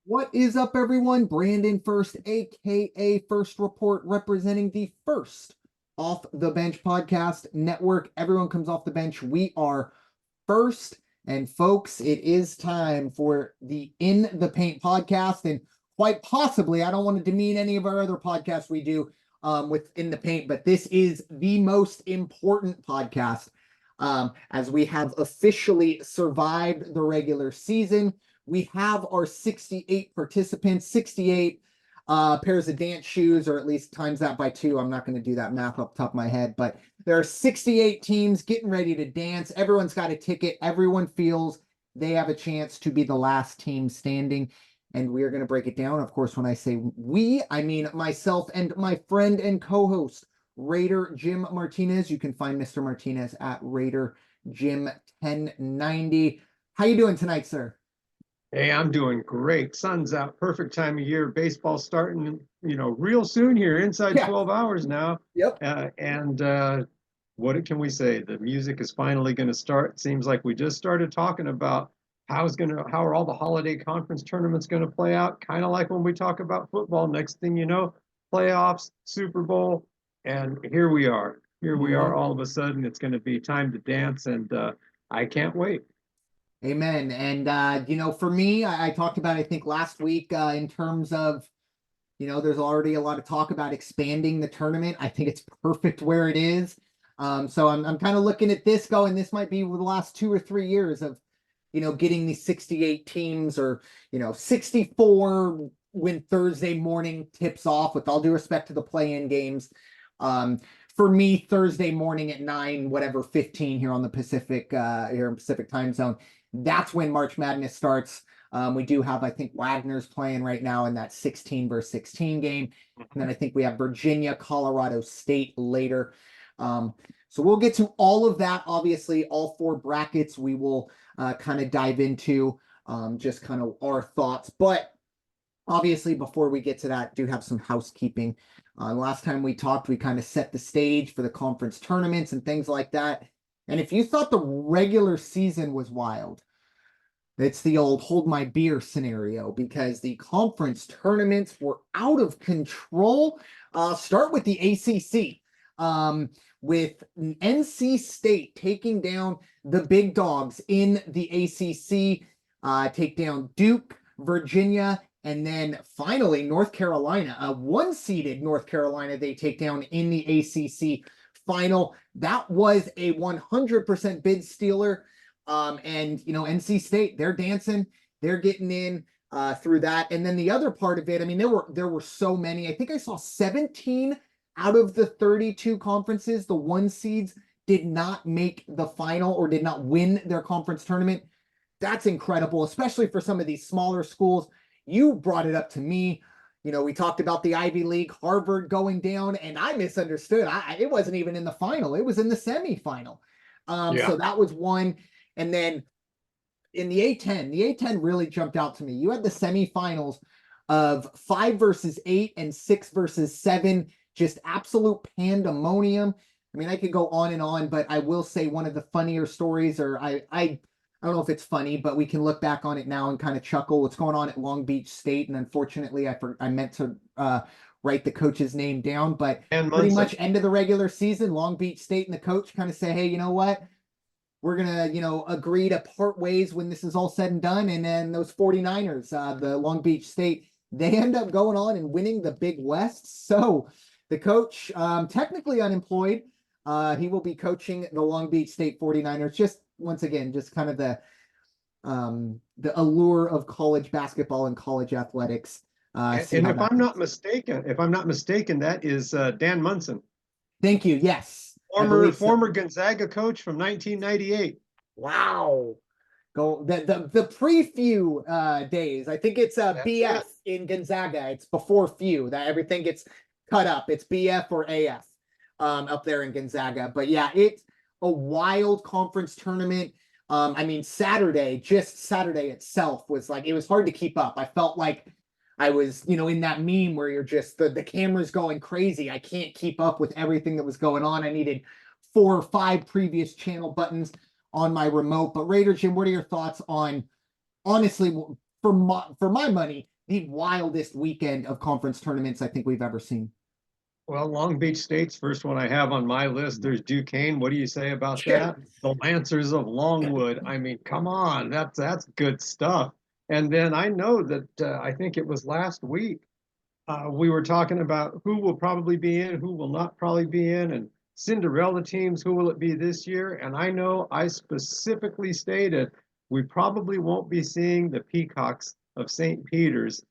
What is up, everyone? Brandon First, aka First Report, representing the First Off the Bench podcast network. Everyone comes off the bench. We are first, and folks, it is time for the In the Paint podcast, and quite possibly, I don't want to demean any of our other podcasts we do with In the Paint, but this is the most important podcast as we have officially survived the regular season. We have our 68 participants, 68 pairs of dance shoes, or at least times that by 2. I'm not going to do that math off the top of my head, but there are 68 teams getting ready to dance. Everyone's got a ticket. Everyone feels they have a chance to be the last team standing. And we are going to break it down. Of course, when I say we, I mean myself and my friend and co-host, Raider Jim Martinez. You can find Mr. Martinez at Raider Jim 1090. How you doing tonight, sir? Hey, I'm doing great. Sun's out, perfect time of year. Baseball starting, real soon here, inside 12 hours now. Yep. What can we say? The music is finally going to start. Seems like we just started talking about how are all the holiday conference tournaments going to play out? Kind of like when we talk about football. Next thing you know, playoffs, Super Bowl, and here we are. Here we are. All of a sudden, it's going to be time to dance, and I can't wait. Amen. And, for me, I talked about, I think last week in terms of, there's already a lot of talk about expanding the tournament. I think it's perfect where it is. So I'm kind of looking at this going, this might be the last 2 or 3 years of, getting these 68 teams or, 64 when Thursday morning tips off, with all due respect to the play-in games. For me, Thursday morning at 9:15 here on the Pacific, here in Pacific time zone. That's when March Madness starts. We do have, I think, Wagner's playing right now in that 16 versus 16 game. And then I think we have Virginia, Colorado State later. So we'll get to all of that. Obviously, all 4 brackets we will kind of dive into, just kind of our thoughts. But obviously, before we get to that, do have some housekeeping. Last time we talked, we kind of set the stage for the conference tournaments and things like that. And if you thought the regular season was wild, it's the old hold my beer scenario, because the conference tournaments were out of control. Start with the ACC, with NC State taking down the big dogs in the ACC, take down Duke, Virginia, and then finally North Carolina, a 1-seeded North Carolina, they take down in the ACC final. That was a 100% bid stealer. And NC State, they're dancing, they're getting in through that. And then the other part of it, I mean, there were so many. I think I saw 17 out of the 32 conferences, the 1 seeds did not make the final or did not win their conference tournament. That's incredible, especially for some of these smaller schools. You brought it up to me. We talked about the Ivy League, Harvard going down, and I misunderstood. It wasn't even in the final. It was in the semifinal. So that was one. And then in the A10 really jumped out to me. You had the semifinals of 5 versus 8 and 6 versus 7, just absolute pandemonium. I mean, I could go on and on, but I will say one of the funnier stories, or I don't know if it's funny, but we can look back on it now and kind of chuckle. What's going on at Long Beach State? And unfortunately, I meant to write the coach's name down, but pretty much end of the regular season, Long Beach State and the coach kind of say, hey, you know what? We're going to, agree to part ways when this is all said and done. And then those 49ers, the Long Beach State, they end up going on and winning the Big West. So the coach, technically unemployed, he will be coaching the Long Beach State 49ers. Just once again, just kind of the allure of college basketball and college athletics. And if I'm not mistaken, that is Dan Munson. Thank you. Yes. Former Gonzaga coach from 1998. Wow. Go the pre-few days. I think it's BF in Gonzaga. It's before few that everything gets cut up. It's BF or AF up there in Gonzaga. But yeah, it's a wild conference tournament. I mean, Saturday itself was like, it was hard to keep up. I felt like I was, in that meme where you're just, the camera's going crazy. I can't keep up with everything that was going on. I needed 4 or 5 previous channel buttons on my remote. But Raider Jim, what are your thoughts on, honestly, for my money, the wildest weekend of conference tournaments I think we've ever seen. Well, Long Beach State's first one I have on my list. There's Duquesne. What do you say about Yeah. that? The Lancers of Longwood. I mean, come on, that's good stuff. And then I know that I think it was last week we were talking about who will probably be in, who will not probably be in, and Cinderella teams, who will it be this year? And I know I specifically stated we probably won't be seeing the Peacocks of St. Peter's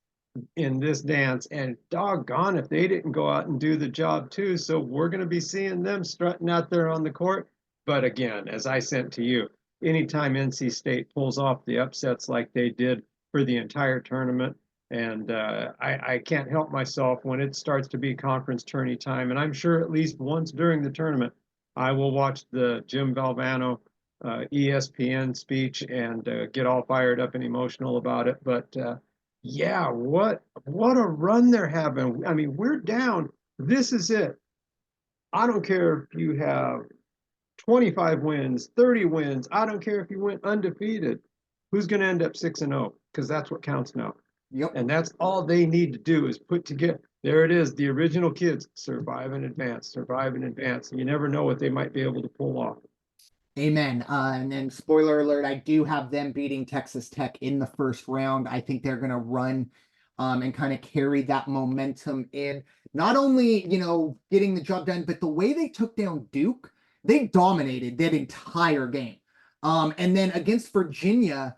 in this dance. And doggone if they didn't go out and do the job too. So we're going to be seeing them strutting out there on the court. But again, as I sent to you, anytime NC State pulls off the upsets like they did for the entire tournament, and I can't help myself when it starts to be conference tourney time. And I'm sure at least once during the tournament, I will watch the Jim Valvano ESPN speech and get all fired up and emotional about it. But yeah, what a run they're having. I mean, we're down. This is it. I don't care if you have 25 wins, 30 wins. I don't care if you went undefeated. Who's going to end up 6-0? Because that's what counts now. Yep. And that's all they need to do is put together. There it is, the original kids survive and advance, survive and advance. And you never know what they might be able to pull off. Amen. And then spoiler alert, I do have them beating Texas Tech in the first round. I think they're going to run and kind of carry that momentum in. Not only, getting the job done, but the way they took down Duke, they dominated that entire game. And then against Virginia,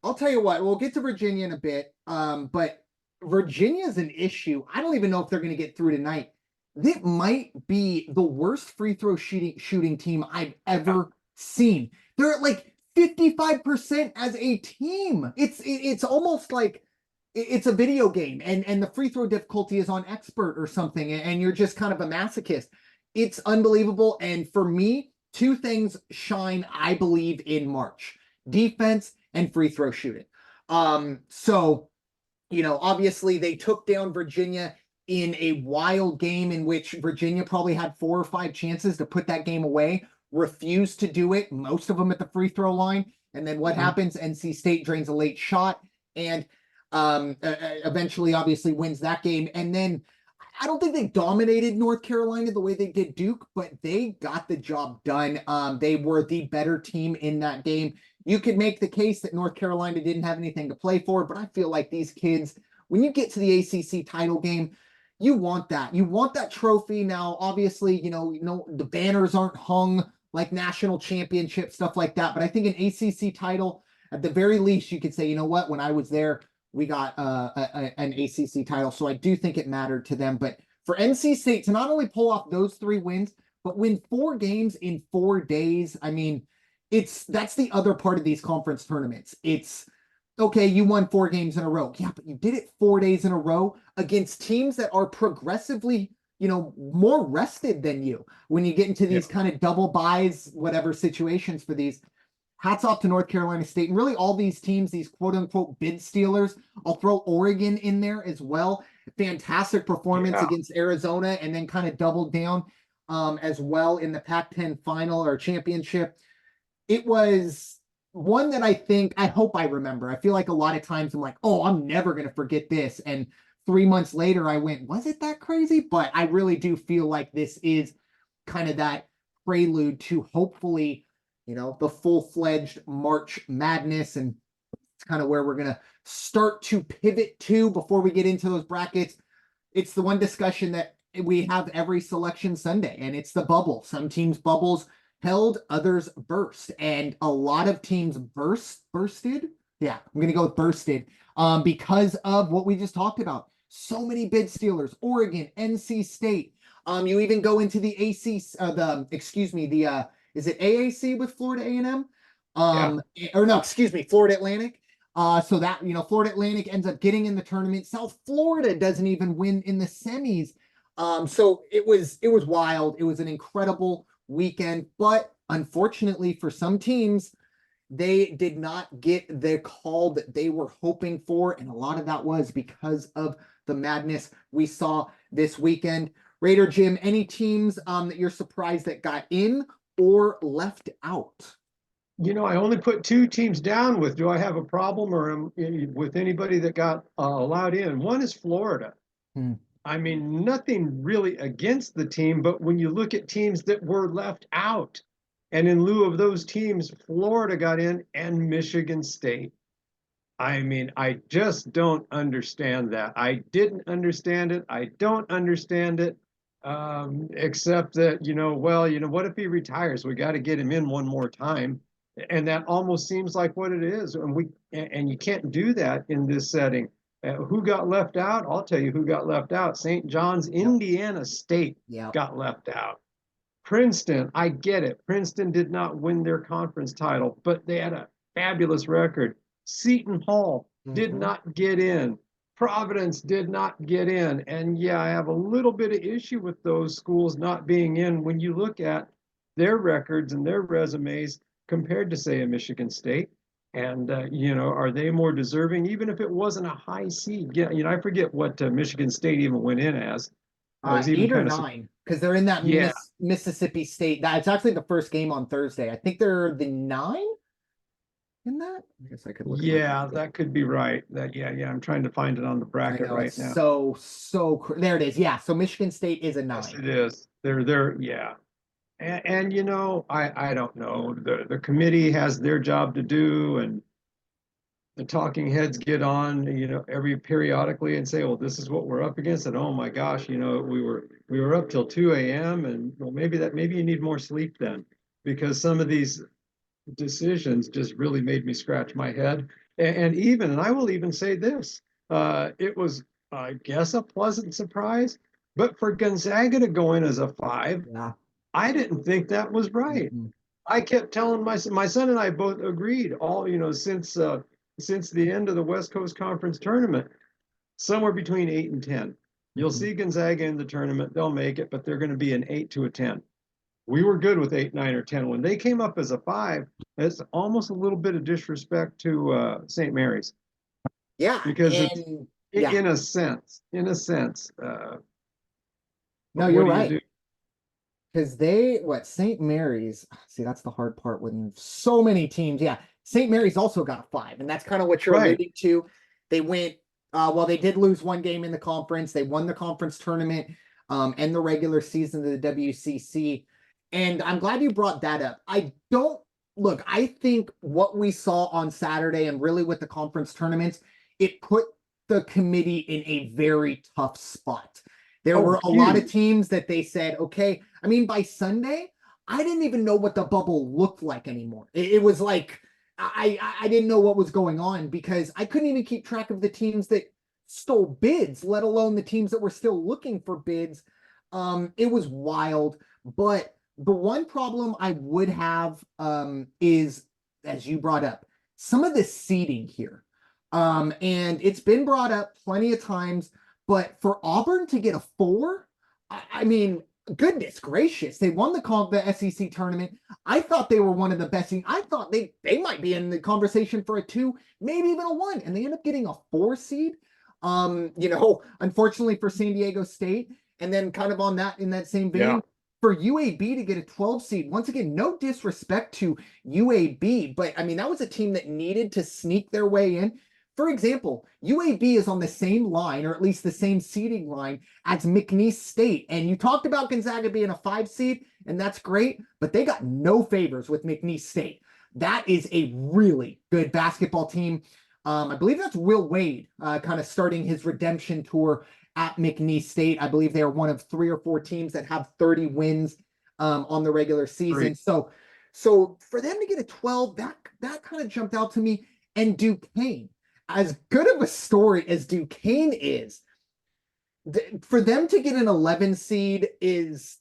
I'll tell you what, we'll get to Virginia in a bit. But Virginia's an issue. I don't even know if they're going to get through tonight. It might be the worst free throw shooting team I've ever seen. They're at like 55% as a team. It's almost like it's a video game, and the free throw difficulty is on expert or something, and you're just kind of a masochist. It's unbelievable. And for me, two things shine, I believe, in March: defense and free throw shooting. So obviously they took down Virginia in a wild game in which Virginia probably had 4 or 5 chances to put that game away, refused to do it, most of them at the free throw line. And then what happens? NC State drains a late shot and eventually obviously wins that game. And then I don't think they dominated North Carolina the way they did Duke, but they got the job done. They were the better team in that game. You could make the case that North Carolina didn't have anything to play for, but I feel like these kids, when you get to the ACC title game, you want that. You want that trophy. Now, obviously, the banners aren't hung like national championship, stuff like that. But I think an ACC title, at the very least, you could say, you know what, when I was there, we got an ACC title. So I do think it mattered to them. But for NC State to not only pull off those 3 wins, but win 4 games in 4 days, I mean, that's the other part of these conference tournaments. It's okay, you won 4 games in a row. Yeah, but you did it 4 days in a row against teams that are progressively, more rested than you. When you get into these kind of double buys, whatever situations for these, hats off to North Carolina State and really all these teams, these quote unquote bid stealers. I'll throw Oregon in there as well. Fantastic performance against Arizona, and then kind of doubled down as well in the Pac-10 final or championship. It was one that I hope I remember. I feel like a lot of times I'm like, oh, I'm never going to forget this. And 3 months later I went, was it that crazy? But I really do feel like this is kind of that prelude to hopefully, the full-fledged March Madness. And it's kind of where we're going to start to pivot to before we get into those brackets. It's the one discussion that we have every selection Sunday, and it's the bubble. Some teams' bubbles held, others burst, and a lot of teams bursted. Yeah, I'm gonna go with bursted because of what we just talked about. So many bid stealers: Oregon, NC State. You even go into the is it AAC with Florida A&M? Or no, Florida Atlantic. So that Florida Atlantic ends up getting in the tournament. South Florida doesn't even win in the semis. So it was wild. It was an incredible weekend, but unfortunately for some teams, they did not get the call that they were hoping for, and a lot of that was because of the madness we saw this weekend. Raider Jim, any teams that you're surprised that got in or left out? I only put two teams down with, do I have a problem or with anybody that got allowed in? One is Florida. Hmm. I mean, nothing really against the team, but when you look at teams that were left out, and in lieu of those teams, Florida got in and Michigan State. I mean, I just don't understand that. I didn't understand it. I don't understand it, except that, what if he retires? We got to get him in one more time. And that almost seems like what it is. And you can't do that in this setting. Who got left out? I'll tell you who got left out. St. John's, Yep. Indiana State Yep. got left out. Princeton, I get it. Princeton did not win their conference title, but they had a fabulous record. Seton Hall did Mhm. not get in. Providence did not get in. And yeah, I have a little bit of issue with those schools not being in when you look at their records and their resumes compared to, say, a Michigan State. And, are they more deserving, even if it wasn't a high seed? Yeah, I forget what Michigan State even went in as. I was even 8 or 9, because they're in that yeah, Mississippi State. It's actually the first game on Thursday. I think they're the 9 in that. I guess I could look at my yeah, bracket. that could be right. Yeah, I'm trying to find it on the I bracket know right it's now. there it is. Yeah, so Michigan State is a Yes, 9. it is. They're yeah. And I don't know. The committee has their job to do, and the talking heads get on, every periodically and say, well, this is what we're up against. And oh my gosh, we were up till 2 a.m. and well, maybe you need more sleep then, because some of these decisions just really made me scratch my head. And I will even say this, it was, I guess, a pleasant surprise, but for Gonzaga to go in as a 5, Yeah. I didn't think that was right. Mhm. I kept telling my son and I both agreed all, since the end of the West Coast Conference tournament, somewhere between 8 and 10. You'll Mhm. see Gonzaga in the tournament, they'll make it, but they're going to be an 8 to a 10. We were good with 8, 9, or 10. When they came up as a 5, it's almost a little bit of disrespect to St. Mary's, Yeah, because it's and yeah, in a sense, no, but you're what do you right. do? Because St. Mary's, see, that's the hard part when so many teams. Yeah, St. Mary's also got 5, and that's kind of what you're Right. alluding to. They went, well, they did lose one game in the conference. They won the conference tournament, and the regular season of the WCC. And I'm glad you brought that up. I don't look, I think what we saw on Saturday and really with the conference tournaments, it put the committee in a very tough spot. There Oh, were a lot of huge. teams that they said, okay, I mean, by Sunday, I didn't even know what the bubble looked like anymore. It was like I didn't know what was going on because I couldn't even keep track of the teams that stole bids, let alone the teams that were still looking for bids. It was wild. But the one problem I would have is, as you brought up, some of the seating here. And it's been brought up plenty of times, but for Auburn to get a 4, I mean, goodness gracious, they won the SEC tournament. I thought they were one of the best. I thought they might be in the conversation for a 2, maybe even a 1, and they end up getting a 4 seed. Unfortunately for San Diego State, and then kind of on that in that same Yeah. vein, for UAB to get a 12 seed. Once again, no disrespect to UAB, but I mean that was a team that needed to sneak their way in. For example, UAB is on the same line, or at least the same seeding line as McNeese State. And you talked about Gonzaga being a 5 seed, and that's great, but they got no favors with McNeese State. That is a really good basketball team. I believe that's Will Wade kind of starting his redemption tour at McNeese State. I believe they are one of 3 or 4 teams that have 30 wins on the regular season. Great. So for them to get a 12, that kind of jumped out to me. And Duquesne, as good of a story as Duquesne is, for them to get an 11 seed it's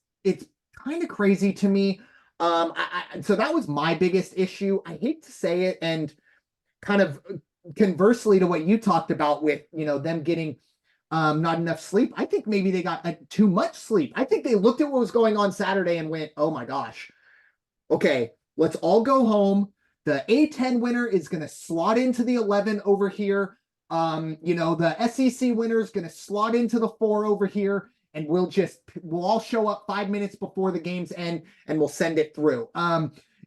kind of crazy to me. So that was my biggest issue. I hate to say it, and kind of conversely to what you talked about with them getting not enough sleep. I think maybe they got too much sleep. I think they looked at what was going on Saturday and went, oh my gosh, okay, let's all go home. The A10 winner is going to slot into the 11 over here. The SEC winner is going to slot into the 4 over here, and we'll all show up 5 minutes before the game's end, and we'll send it through.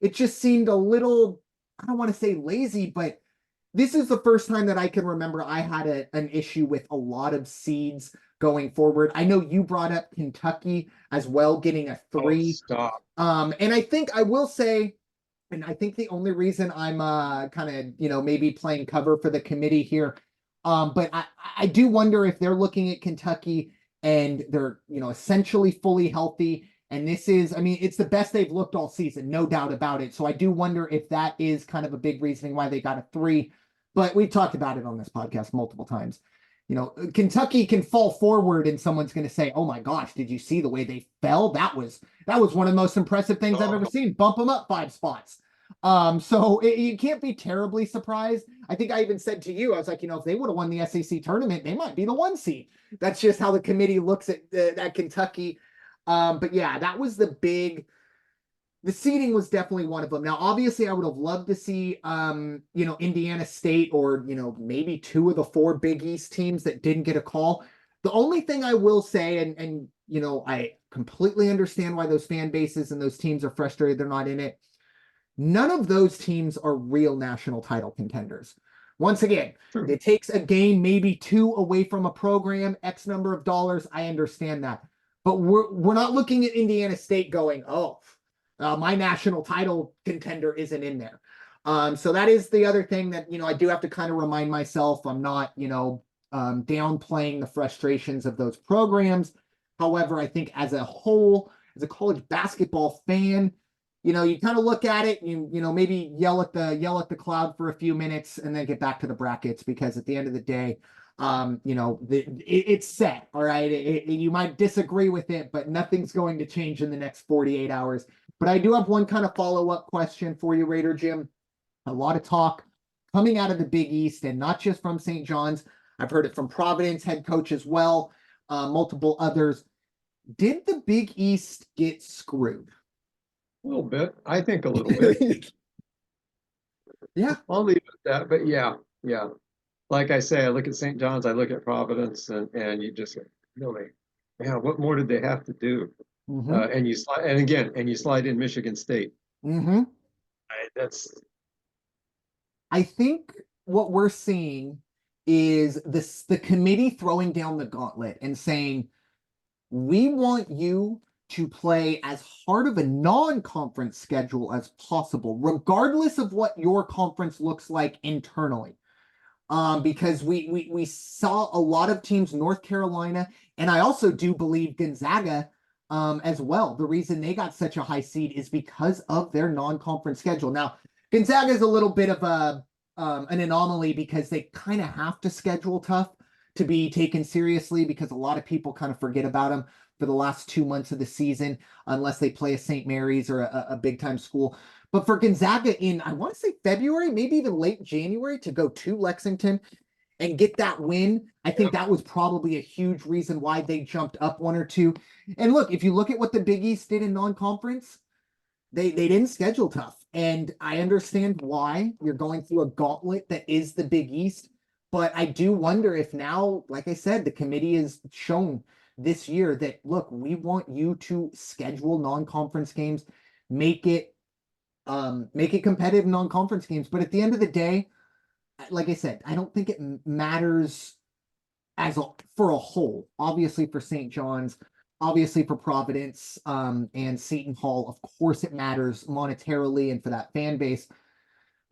it just seemed a little, I don't want to say lazy, but this is the first time that I can remember I had an issue with a lot of seeds going forward. I know you brought up Kentucky as well, getting a Oh, 3. stop. And I think I will say, and I think the only reason I'm kind of, maybe playing cover for the committee here, but I do wonder if they're looking at Kentucky and they're, essentially fully healthy. And this is, I mean, it's the best they've looked all season, no doubt about it. So I do wonder if that is kind of a big reasoning why they got a 3. But we've talked about it on this podcast multiple times. Kentucky can fall forward and someone's going to say, "Oh my gosh, did you see the way they fell? That was one of the most impressive things I've ever seen. Bump them up 5 spots." So you can't be terribly surprised. I think I even said to you, I was like, if they would have won the SEC tournament, they might be the 1 seed. That's just how the committee looks at Kentucky. But yeah, that was the seeding was definitely one of them. Now, obviously, I would have loved to see, Indiana State or, maybe 2 of the 4 Big East teams that didn't get a call. The only thing I will say, and I completely understand why those fan bases and those teams are frustrated they're not in it. None of those teams are real national title contenders. Once again, True. it takes a game, maybe 2 away from a program, X number of dollars. I understand that. But we're not looking at Indiana State going, oh, my national title contender isn't in there. So that is the other thing that, I do have to kind of remind myself. I'm not, downplaying the frustrations of those programs. However, I think as a whole, as a college basketball fan, you kind of look at it, maybe yell at the cloud for a few minutes and then get back to the brackets, because at the end of the day, it's set. All right. You might disagree with it, but nothing's going to change in the next 48 hours. But I do have one kind of follow-up question for you, Raider Jim. A lot of talk coming out of the Big East, and not just from St. John's. I've heard it from Providence head coach as well, multiple others. Did the Big East get screwed? A little bit. I think a little bit. Yeah. I'll leave it at that. But yeah. Like I say, I look at St. John's, I look at Providence, and you just really, man, what more did they have to do? Mm-hmm. And you slide in Michigan State. Mm-hmm. I think what we're seeing is the committee throwing down the gauntlet and saying, we want you to play as hard of a non-conference schedule as possible, regardless of what your conference looks like internally. Because we saw a lot of teams, North Carolina, and I also do believe Gonzaga as well. The reason they got such a high seed is because of their non-conference schedule. Now, Gonzaga is a little bit of an anomaly because they kind of have to schedule tough to be taken seriously, because a lot of people kind of forget about them for the last 2 months of the season, unless they play a St. Mary's or a big time school. But for Gonzaga in, I want to say February, maybe even late January, to go to Lexington and get that win, I think that was probably a huge reason why they jumped up 1 or 2. And look, if you look at what the Big East did in non-conference, they didn't schedule tough. And I understand why you're going through a gauntlet that is the Big East. But I do wonder if now, like I said, the committee has shown this year that, look, we want you to schedule non-conference games, make it competitive non-conference games. But at the end of the day, like I said, I don't think it matters for a whole. Obviously for St. John's, obviously for Providence, and Seton Hall, of course it matters monetarily and for that fan base.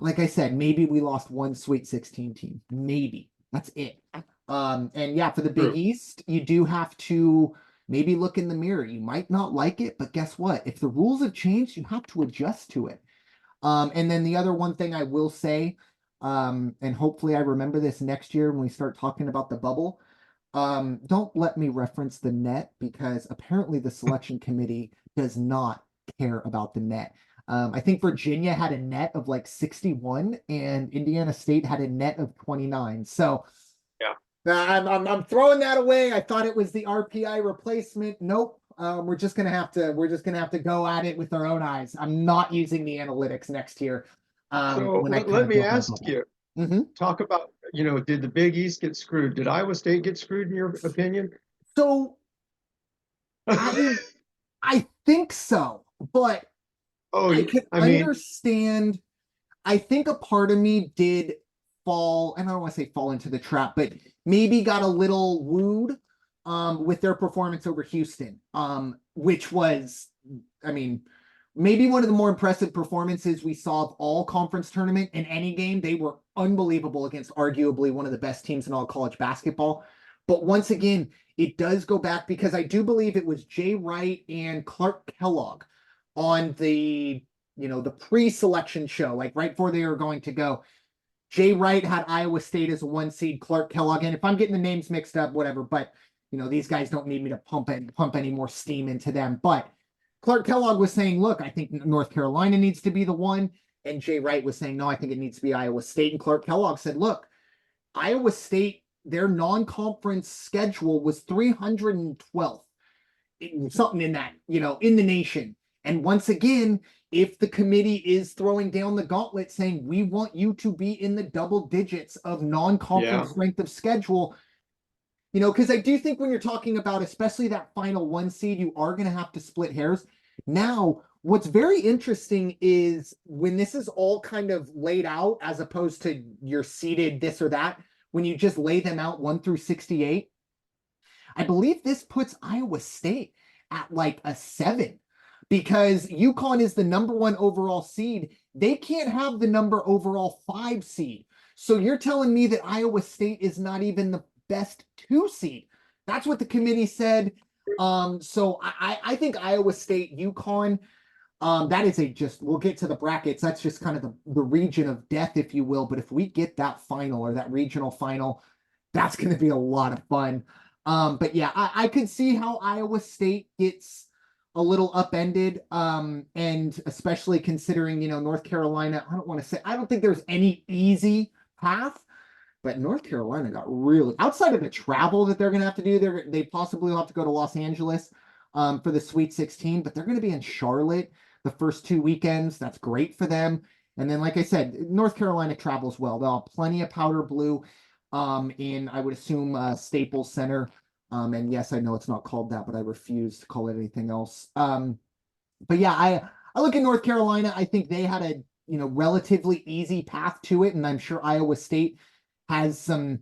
Like I said, maybe we lost 1 Sweet 16 team. Maybe. That's it. And yeah, for the Big East, you do have to maybe look in the mirror. You might not like it, but guess what? If the rules have changed, you have to adjust to it. And then the other one thing I will say, and hopefully I remember this next year when we start talking about the bubble, don't let me reference the net, because apparently the selection committee does not care about the net. I think Virginia had a net of like 61 and Indiana State had a net of 29. So yeah, I'm throwing that away. I thought it was the RPI replacement. Nope. We're just gonna have to go at it with our own eyes. I'm not using the analytics next year. So let me ask you, talk about, did the Big East get screwed? Did Iowa State get screwed in your opinion? So I think so, but Oh, I could I mean, understand. I think a part of me did fall, and I don't want to say fall into the trap, but maybe got a little wooed with their performance over Houston, which was, I mean, maybe one of the more impressive performances we saw of all conference tournament in any game. They were unbelievable against arguably one of the best teams in all college basketball. But once again, it does go back because I do believe it was Jay Wright and Clark Kellogg on the pre-selection show, like right before they were going to go. Jay Wright had Iowa State as a 1 seed, Clark Kellogg. And if I'm getting the names mixed up, whatever, but these guys don't need me to pump any more steam into them. But Clark Kellogg was saying, look, I think North Carolina needs to be the one. And Jay Wright was saying, no, I think it needs to be Iowa State. And Clark Kellogg said, look, Iowa State, their non-conference schedule was 312th, something in that, in the nation. And once again, if the committee is throwing down the gauntlet saying, we want you to be in the double digits of non-conference strength of schedule, because I do think when you're talking about, especially that final 1 seed, you are going to have to split hairs. Now, what's very interesting is when this is all kind of laid out, as opposed to you're seeded this or that, when you just lay them out 1 through 68, I believe this puts Iowa State at like a 7 because UConn is the number 1 overall seed. They can't have the number overall 5 seed. So you're telling me that Iowa State is not even the best 2 seed. That's what the committee said. So I think Iowa State, UConn, that is we'll get to the brackets. That's just kind of the region of death, if you will. But if we get that final or that regional final, that's going to be a lot of fun. But yeah, I could see how Iowa State gets a little upended. And especially considering, North Carolina, I don't think there's any easy path, but North Carolina got really, outside of the travel that they're going to have to do, they possibly will have to go to Los Angeles for the Sweet 16, but they're going to be in Charlotte the first 2 weekends. That's great for them. And then, like I said, North Carolina travels well. They'll have plenty of powder blue in, I would assume, Staples Center. And yes, I know it's not called that, but I refuse to call it anything else. But yeah, I look at North Carolina. I think they had a relatively easy path to it, and I'm sure Iowa State has some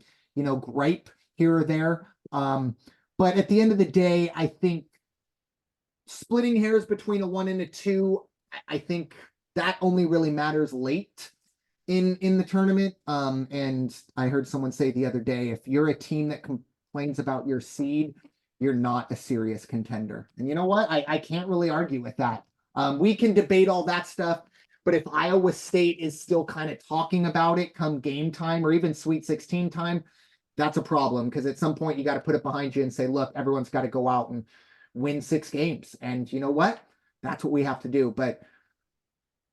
gripe here or there. But at the end of the day, I think splitting hairs between a 1 and a 2, I think that only really matters late in the tournament. And I heard someone say the other day, if you're a team that complains about your seed, you're not a serious contender. And you know what? I can't really argue with that. We can debate all that stuff, but if Iowa State is still kind of talking about it come game time or even Sweet 16 time, that's a problem, because at some point you got to put it behind you and say, look, everyone's got to go out and win 6 games. And you know what? That's what we have to do. But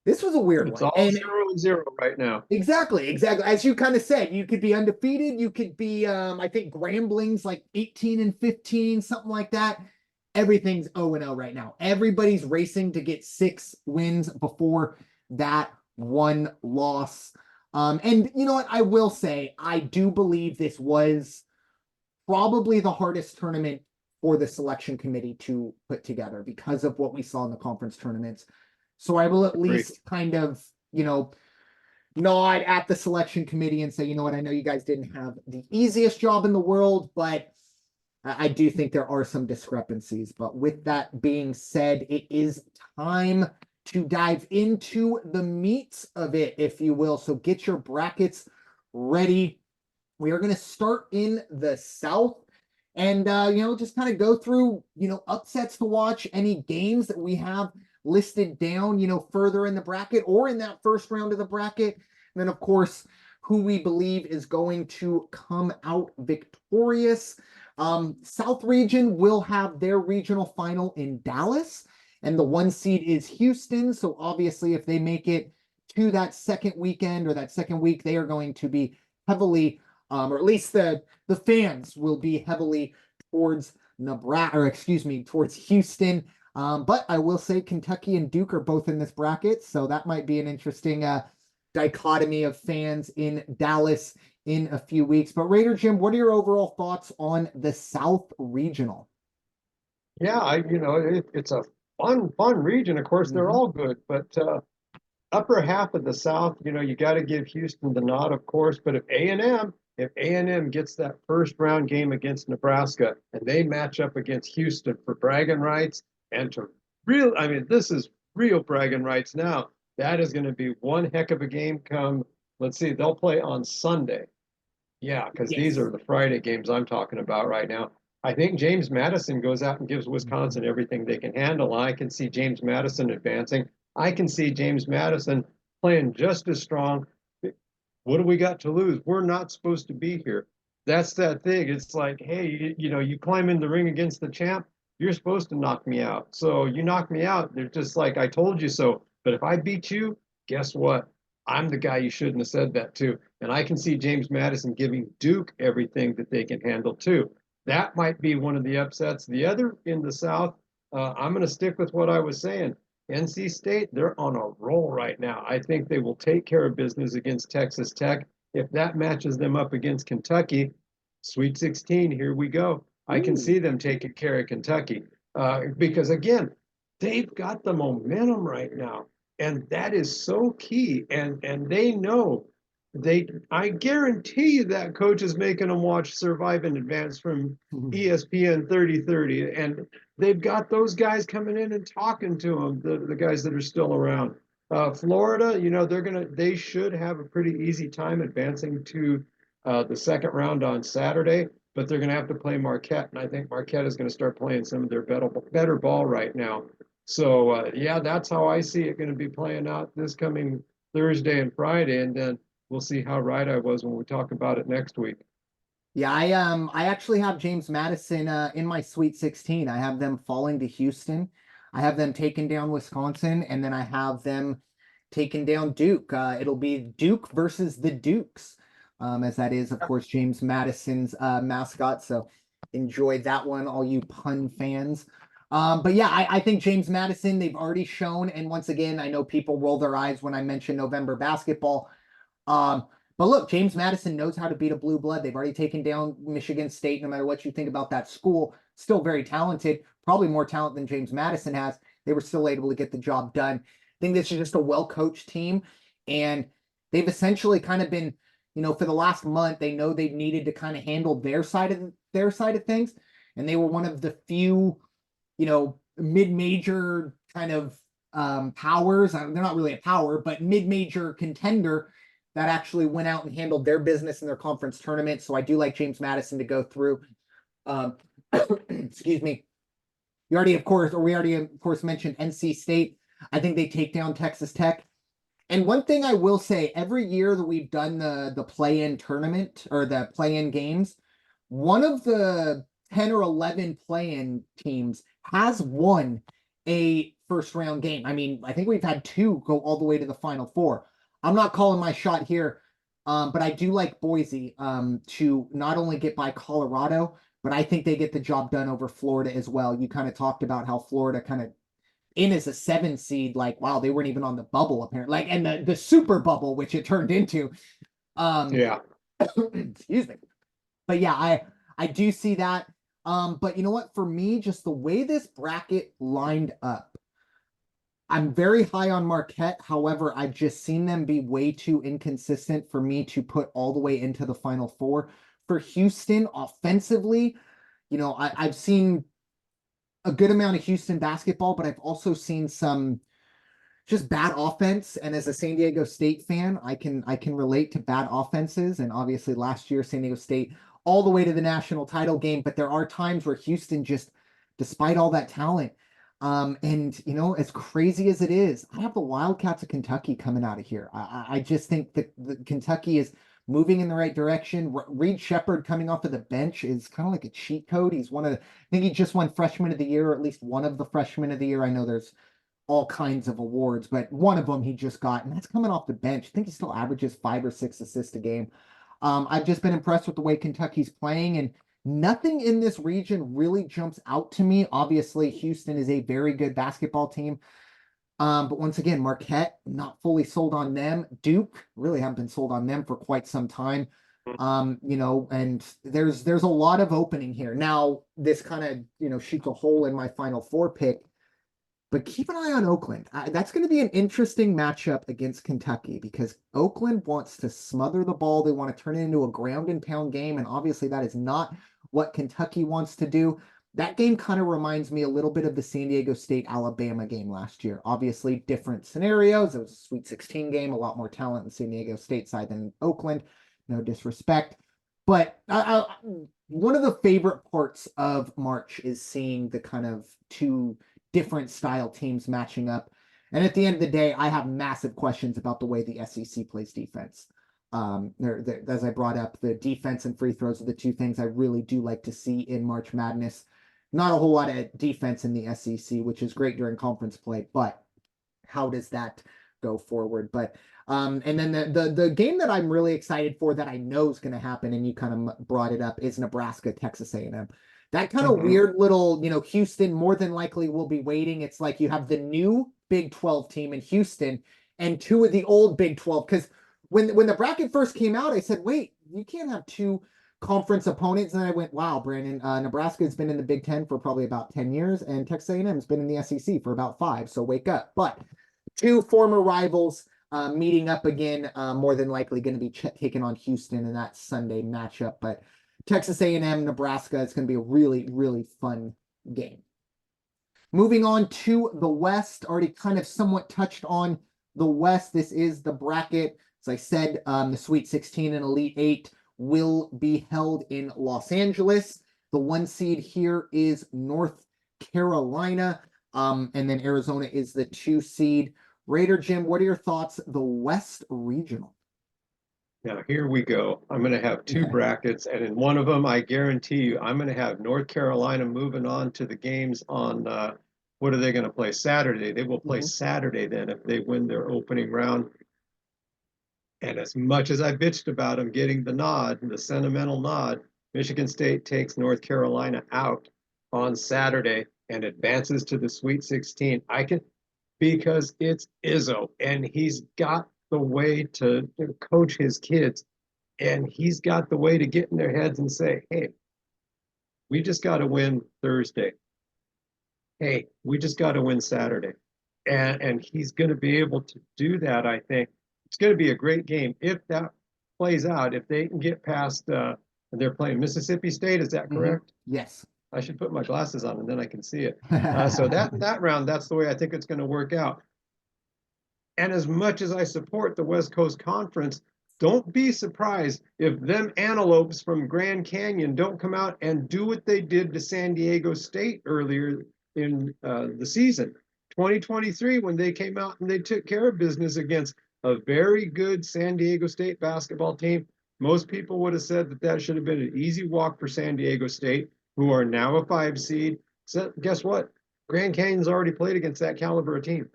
this was a weird it's one. all 0-0 right now. Exactly. As you kind of said, you could be undefeated. You could be, I think Grambling's like 18 and 15, something like that. Everything's 0-0 right now. Everybody's racing to get 6 wins before that 1 loss. And you know what? I will say, I do believe this was probably the hardest tournament for the selection committee to put together because of what we saw in the conference tournaments. So I will at least kind of, nod at the selection committee and say, you know what, I know you guys didn't have the easiest job in the world, but I do think there are some discrepancies. But with that being said, it is time to dive into the meat of it, if you will. So get your brackets ready. We are going to start in the South and, just kind of go through, upsets to watch, any games that we have listed down, further in the bracket or in that first round of the bracket. And then, of course, who we believe is going to come out victorious. South region will have their regional final in Dallas, and the 1 seed is Houston. So obviously, if they make it to that second weekend or that second week, they are going to be heavily, or at least the fans will be heavily towards Nebraska, or excuse me, towards Houston. But I will say Kentucky and Duke are both in this bracket, so that might be an interesting dichotomy of fans in Dallas in a few weeks. But Raider Jim, what are your overall thoughts on the South Regional? Yeah, it's a fun region. Of course, they're Mhm. all good, but upper half of the South, you got to give Houston the nod, of course. But if A&M gets that first round game against Nebraska and they match up against Houston for bragging rights and to I mean, this is real bragging rights now. That is going to be one heck of a game. Let's see, they'll play on Sunday. Yeah, because these Yes. are the Friday games I'm talking about right now. I think James Madison goes out and gives Mhm. Wisconsin everything they can handle. I can see James Madison advancing. I can see James Madison playing just as strong. What do we got to lose? We're not supposed to be here. That's that thing. It's like, hey, you climb in the ring against the champ, you're supposed to knock me out. So you knock me out, they're just like, I told you so. But if I beat you, guess what? I'm the guy you shouldn't have said that to. And I can see James Madison giving Duke everything that they can handle too. That might be one of the upsets. The other in the South, I'm going to stick with what I was saying. NC State, they're on a roll right now. I think they will take care of business against Texas Tech. If that matches them up against Kentucky, Sweet 16, here we go. I can Ooh. see them taking care of Kentucky because, again, they've got the momentum right now. And that is so key. And they know I guarantee you that coach is making them watch Survive and Advance from ESPN 3030. And they've got those guys coming in and talking to them, the guys that are still around. Florida, they should have a pretty easy time advancing to the second round on Saturday, but they're gonna have to play Marquette, and I think Marquette is gonna start playing some of their better ball right now. So yeah, that's how I see it going to be playing out this coming Thursday and Friday, and then we'll see how right I was when we talk about it next week. Yeah, I actually have James Madison in my Sweet 16. I have them falling to Houston. I have them taking down Wisconsin, and then I have them taking down Duke. It'll be Duke versus the Dukes, as that is, of course, James Madison's mascot. So enjoy that one, all you pun fans. But yeah, I think James Madison, they've already shown, and once again, I know people roll their eyes when I mention November basketball. Um, but look, James Madison knows how to beat a blue blood. They've already taken down Michigan State, no matter what you think about that school. Still very talented, probably more talent than James Madison has. They were still able to get the job done. I think this is just a well-coached team, and they've essentially kind of been, for the last month, they know they've needed to kind of handle their side of things, and they were one of the few, mid-major kind of powers. They're not really a power, but mid-major contender that actually went out and handled their business in their conference tournament. So I do like James Madison to go through. Um, excuse me. We already of course mentioned NC State. I think they take down Texas Tech. And one thing I will say, every year that we've done the play-in tournament or the play-in games, one of the 10 or 11 play-in teams has won a first round game. I mean, I think we've had two go all the way to the final four. I'm not calling my shot here, but I do like Boise to not only get by Colorado, but I think they get the job done over Florida as well. You kind of talked about how Florida kind of in as a 7 seed, like wow, they weren't even on the bubble apparently, like and the super bubble, which it turned into. Um, Yeah. excuse me. But yeah, I do see that. But you know what? For me, just the way this bracket lined up, I'm very high on Marquette. However, I've just seen them be way too inconsistent for me to put all the way into the Final Four. For Houston, offensively, I've seen a good amount of Houston basketball, but I've also seen some just bad offense. And as a San Diego State fan, I can relate to bad offenses. And obviously last year, San Diego State all the way to the national title game. But there are times where Houston just, despite all that talent, and as crazy as it is, I have the Wildcats of Kentucky coming out of here. I just think that the Kentucky is moving in the right direction. Reed Shepherd coming off of the bench is kind of like a cheat code. He's I think he just won freshman of the year, or at least one of the freshmen of the year. I know there's all kinds of awards, but one of them he just got, and that's coming off the bench. I think he still averages 5 or 6 assists a game. I've just been impressed with the way Kentucky's playing, and nothing in this region really jumps out to me. Obviously, Houston is a very good basketball team. But once again, Marquette, not fully sold on them. Duke, really haven't been sold on them for quite some time. And there's a lot of opening here. Now, this kind of, shoots a hole in my Final Four pick. But keep an eye on Oakland. That's going to be an interesting matchup against Kentucky because Oakland wants to smother the ball. They want to turn it into a ground and pound game. And obviously, that is not what Kentucky wants to do. That game kind of reminds me a little bit of the San Diego State Alabama game last year. Obviously, different scenarios. It was a Sweet 16 game, a lot more talent in the San Diego State side than Oakland. No disrespect. But one of the favorite parts of March is seeing the kind of two different style teams matching up. And at the end of the day, I have massive questions about the way the SEC plays defense. As I brought up, the defense and free throws are the two things I really do like to see in March Madness. Not a whole lot of defense in the SEC, which is great during conference play, but how does that go forward? But and then the game that I'm really excited for that I know is going to happen, and you kind of brought it up, is Nebraska Texas A&M. That kind of weird little, Houston more than likely will be waiting. It's like you have the new Big 12 team in Houston and two of the old Big 12. Because when the bracket first came out, I said, wait, you can't have two conference opponents. And then I went, wow, Brandon, Nebraska has been in the Big 10 for probably about 10 years, and Texas A&M has been in the SEC for about 5. So wake up. But two former rivals meeting up again, more than likely going to be taking on Houston in that Sunday matchup. But Texas A&M, Nebraska, it's going to be a really, really fun game. Moving on to the West, already kind of somewhat touched on the West. This is the bracket. As I said, the Sweet 16 and Elite 8 will be held in Los Angeles. The 1 seed here is North Carolina, and then Arizona is the 2 seed. Raider Jim, what are your thoughts? The West Regional. Now, here we go. I'm going to have two brackets, and in one of them, I guarantee you, I'm going to have North Carolina moving on to the games on, what are they going to play? Saturday. They will play Saturday then if they win their opening round. And as much as I bitched about them getting the nod, the sentimental nod, Michigan State takes North Carolina out on Saturday and advances to the Sweet 16. Because it's Izzo, and he's got the way to coach his kids, and he's got the way to get in their heads and say, hey, we just got to win Thursday. Hey, we just got to win Saturday. And he's going to be able to do that, I think. It's going to be a great game if that plays out, if they can get past, they're playing Mississippi State, is that correct? Yes. I should put my glasses on and then I can see it. So that round, that's the way I think it's going to work out. And as much as I support the West Coast Conference, don't be surprised if them antelopes from Grand Canyon don't come out and do what they did to San Diego State earlier in the season. 2023, when they came out and they took care of business against a very good San Diego State basketball team. Most people would have said that should have been an easy walk for San Diego State, who are now a 5 seed. So guess what? Grand Canyon's already played against that caliber of team.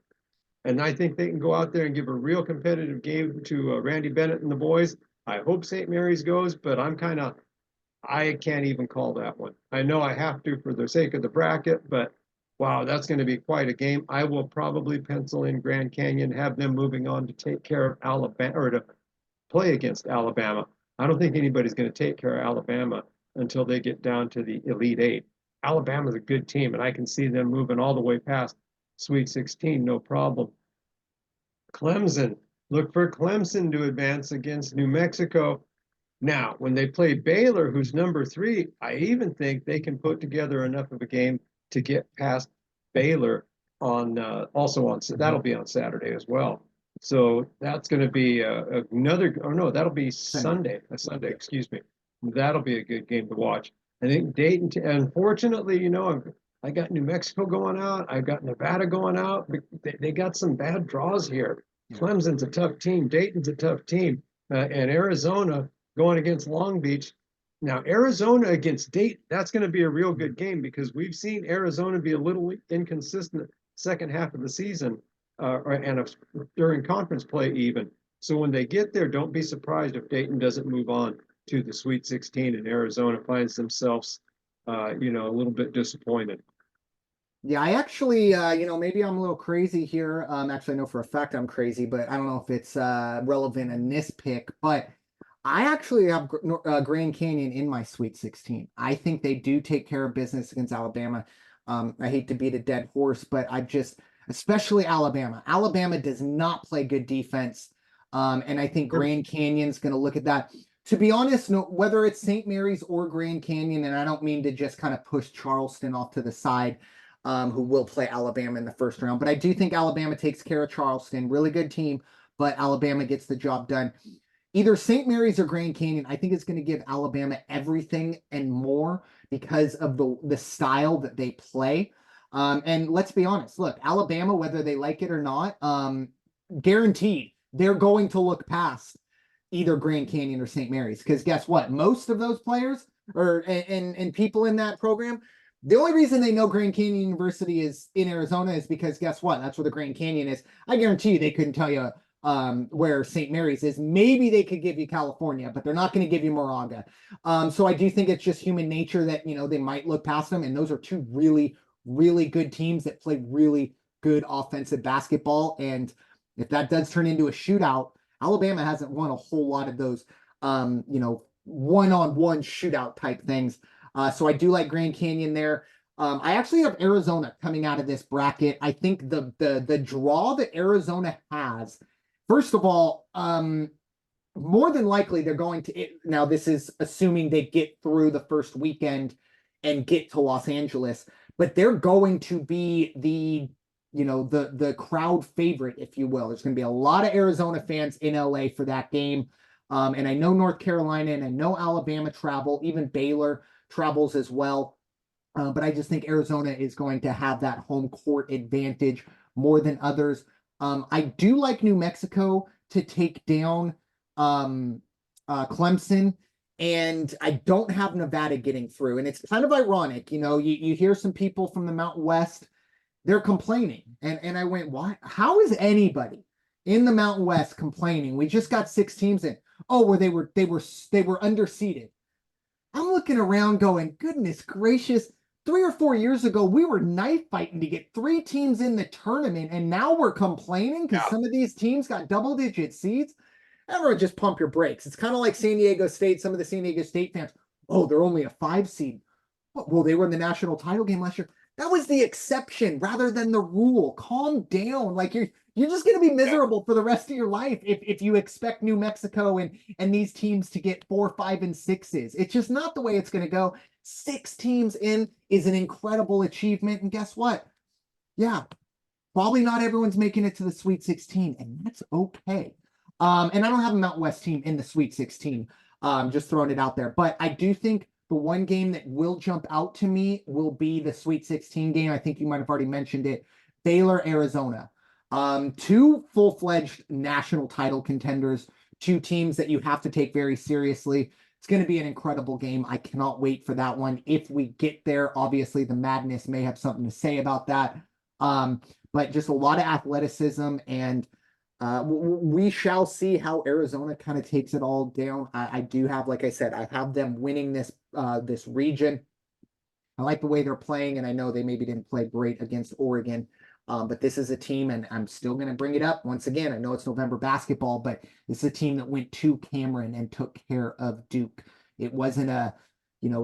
And I think they can go out there and give a real competitive game to Randy Bennett and the boys. I hope St. Mary's goes, but I can't even call that one. I know I have to for the sake of the bracket, but wow, that's going to be quite a game. I will probably pencil in Grand Canyon, have them moving on to take care of Alabama, or to play against Alabama. I don't think anybody's going to take care of Alabama until they get down to the Elite 8. Alabama's a good team, and I can see them moving all the way past Sweet 16, no problem. Clemson, look for Clemson to advance against New Mexico. Now, when they play Baylor, who's number 3, I even think they can put together enough of a game to get past Baylor on so that'll be on Saturday as well. So that's going to be that'll be Sunday, excuse me. That'll be a good game to watch. I think Dayton, unfortunately, I got New Mexico going out. I got Nevada going out. They got some bad draws here. Clemson's a tough team. Dayton's a tough team. And Arizona going against Long Beach. Now, Arizona against Dayton, that's going to be a real good game because we've seen Arizona be a little inconsistent second half of the season during conference play even. So when they get there, don't be surprised if Dayton doesn't move on to the Sweet 16 and Arizona finds themselves, a little bit disappointed. Yeah, I actually, maybe I'm a little crazy here. Actually, I know for a fact I'm crazy, but I don't know if it's relevant in this pick. But I actually have Grand Canyon in my Sweet 16. I think they do take care of business against Alabama. I hate to beat a dead horse, but especially Alabama. Alabama does not play good defense. And I think Grand Canyon's going to look at that. To be honest, no, whether it's St. Mary's or Grand Canyon, and I don't mean to just kind of push Charleston off to the side, who will play Alabama in the first round, but I do think Alabama takes care of Charleston. Really good team, but Alabama gets the job done. Either St. Mary's or Grand Canyon, I think it's going to give Alabama everything and more because of the style that they play. And let's be honest, look, Alabama, whether they like it or not, guaranteed they're going to look past either Grand Canyon or St. Mary's. Because guess what? Most of those players and people in that program, the only reason they know Grand Canyon University is in Arizona is because guess what? That's where the Grand Canyon is. I guarantee you they couldn't tell you where St. Mary's is. Maybe they could give you California, but they're not going to give you Moraga. So I do think it's just human nature that, they might look past them. And those are two really, really good teams that play really good offensive basketball. And if that does turn into a shootout, Alabama hasn't won a whole lot of those, one-on-one shootout type things. So I do like Grand Canyon there. I actually have Arizona coming out of this bracket. I think the draw that Arizona has, first of all, more than likely they're going to now this is assuming they get through the first weekend and get to Los Angeles, but they're going to be the crowd favorite, if you will. There's going to be a lot of Arizona fans in LA for that game. And I know North Carolina and I know Alabama travel, even Baylor travels as well. But I just think Arizona is going to have that home court advantage more than others. I do like New Mexico to take down Clemson, and I don't have Nevada getting through. And it's kind of ironic, you hear some people from the Mountain West, they're complaining. And I went, why? How is anybody in the Mountain West complaining? We just got 6 teams in. Oh, where they were underseeded. I'm looking around going, goodness gracious. 3 or 4 years ago, we were knife fighting to get 3 teams in the tournament, and now we're complaining because some of these teams got double-digit seeds. Everyone just pump your brakes. It's kind of like San Diego State. Some of the San Diego State fans, oh, they're only a 5 seed. Well, they were in the national title game last year. That was the exception rather than the rule. Calm down. Like you're just going to be miserable for the rest of your life if you expect New Mexico and these teams to get 4, 5, and 6s. It's just not the way it's going to go. 6 teams in is an incredible achievement. And guess what? Yeah, probably not everyone's making it to the Sweet 16, and that's okay. And I don't have a Mountain West team in the Sweet 16. Just throwing it out there. But I do think the one game that will jump out to me will be the Sweet 16 game. I think you might have already mentioned it. Baylor, Arizona. 2 full-fledged national title contenders, 2 teams that you have to take very seriously. It's going to be an incredible game. I cannot wait for that one. If we get there, obviously the Madness may have something to say about that. But just a lot of athleticism, and we shall see how Arizona kind of takes it all down. I do have, like I said, I have them winning this region. I like the way they're playing, and I know they maybe didn't play great against Oregon, but this is a team, and I'm still going to bring it up once again. I know it's November basketball, but this is a team that went to Cameron and took care of Duke. It wasn't a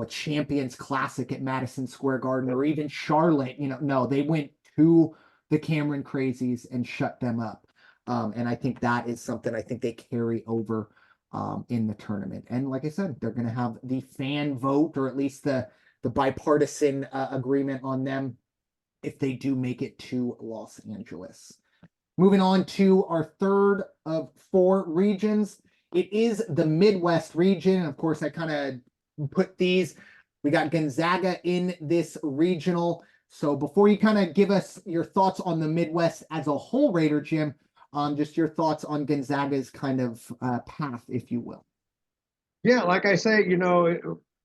Champions Classic at Madison Square Garden or even Charlotte. No, they went to the Cameron Crazies and shut them up. And I think that is something I think they carry over in the tournament. And like I said, they're going to have the fan vote, or at least the bipartisan agreement on them if they do make it to Los Angeles. Moving on to our third of 4 regions. It is the Midwest region. And of course, I kind of put these. We got Gonzaga in this regional. So before you kind of give us your thoughts on the Midwest as a whole, Raider Jim, just your thoughts on Gonzaga's kind of path, if you will. Yeah, like I say,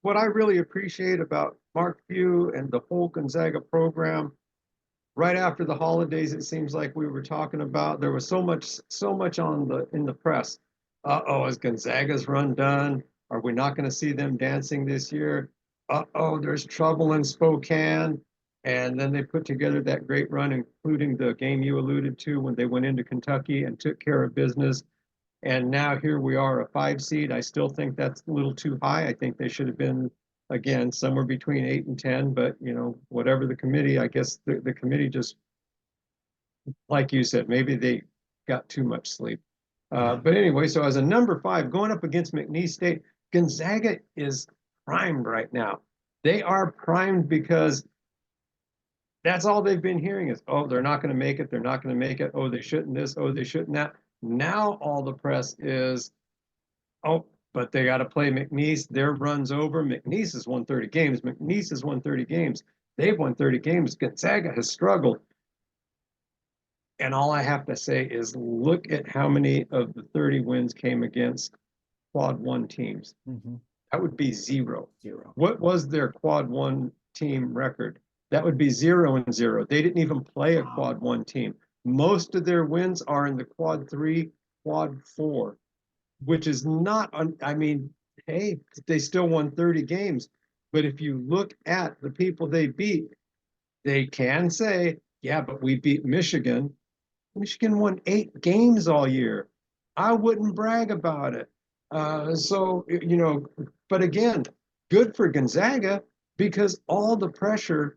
what I really appreciate about Mark Few and the whole Gonzaga program, right after the holidays, it seems like we were talking about, there was so much in the press. Uh-oh, is Gonzaga's run done? Are we not going to see them dancing this year? Uh-oh, there's trouble in Spokane. And then they put together that great run, including the game you alluded to when they went into Kentucky and took care of business. And now here we are, a 5 seed. I still think that's a little too high. I think they should have been, again, somewhere between 8 and 10. But, whatever the committee, I guess the committee just like you said, maybe they got too much sleep. Yeah. But anyway, so as a number 5 going up against McNeese State, Gonzaga is primed right now. They are primed because that's all they've been hearing is, oh, they're not going to make it. They're not going to make it. Oh, they shouldn't this. Oh, they shouldn't that. Now all the press is, oh, but they got to play McNeese. Their run's over. McNeese has won 30 games. McNeese has won 30 games. They've won 30 games. Gonzaga has struggled. And all I have to say is look at how many of the 30 wins came against quad 1 teams. Mm-hmm. That would be 0. 0. What was their quad 1 team record? That would be 0-0. They didn't even play a quad 1 team. Most of their wins are in the quad 3, quad 4, which is not, I mean, hey, they still won 30 games. But if you look at the people they beat, they can say, yeah, but we beat Michigan. Michigan won 8 games all year. I wouldn't brag about it. So, you know, but again, good for Gonzaga because all the pressure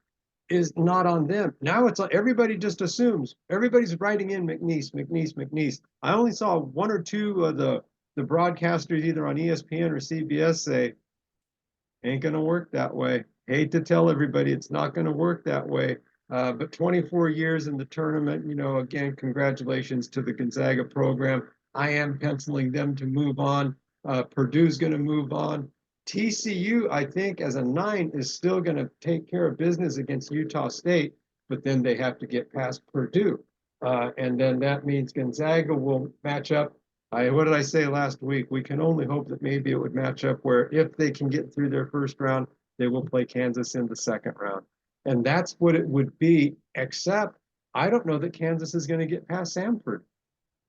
is not on them. Now it's like everybody just assumes everybody's writing in McNeese. I only saw 1 or 2 of the broadcasters either on ESPN or CBS say, ain't going to work that way. Hate to tell everybody it's not going to work that way. But 24 years in the tournament, you know, again, congratulations to the Gonzaga program. I am penciling them to move on. Purdue's going to move on. TCU, I think, as a 9, is still going to take care of business against Utah State, but then they have to get past Purdue. And then that means Gonzaga will match up. What did I say last week? We can only hope that maybe it would match up where if they can get through their first round, they will play Kansas in the second round. And that's what it would be, except I don't know that Kansas is going to get past Samford.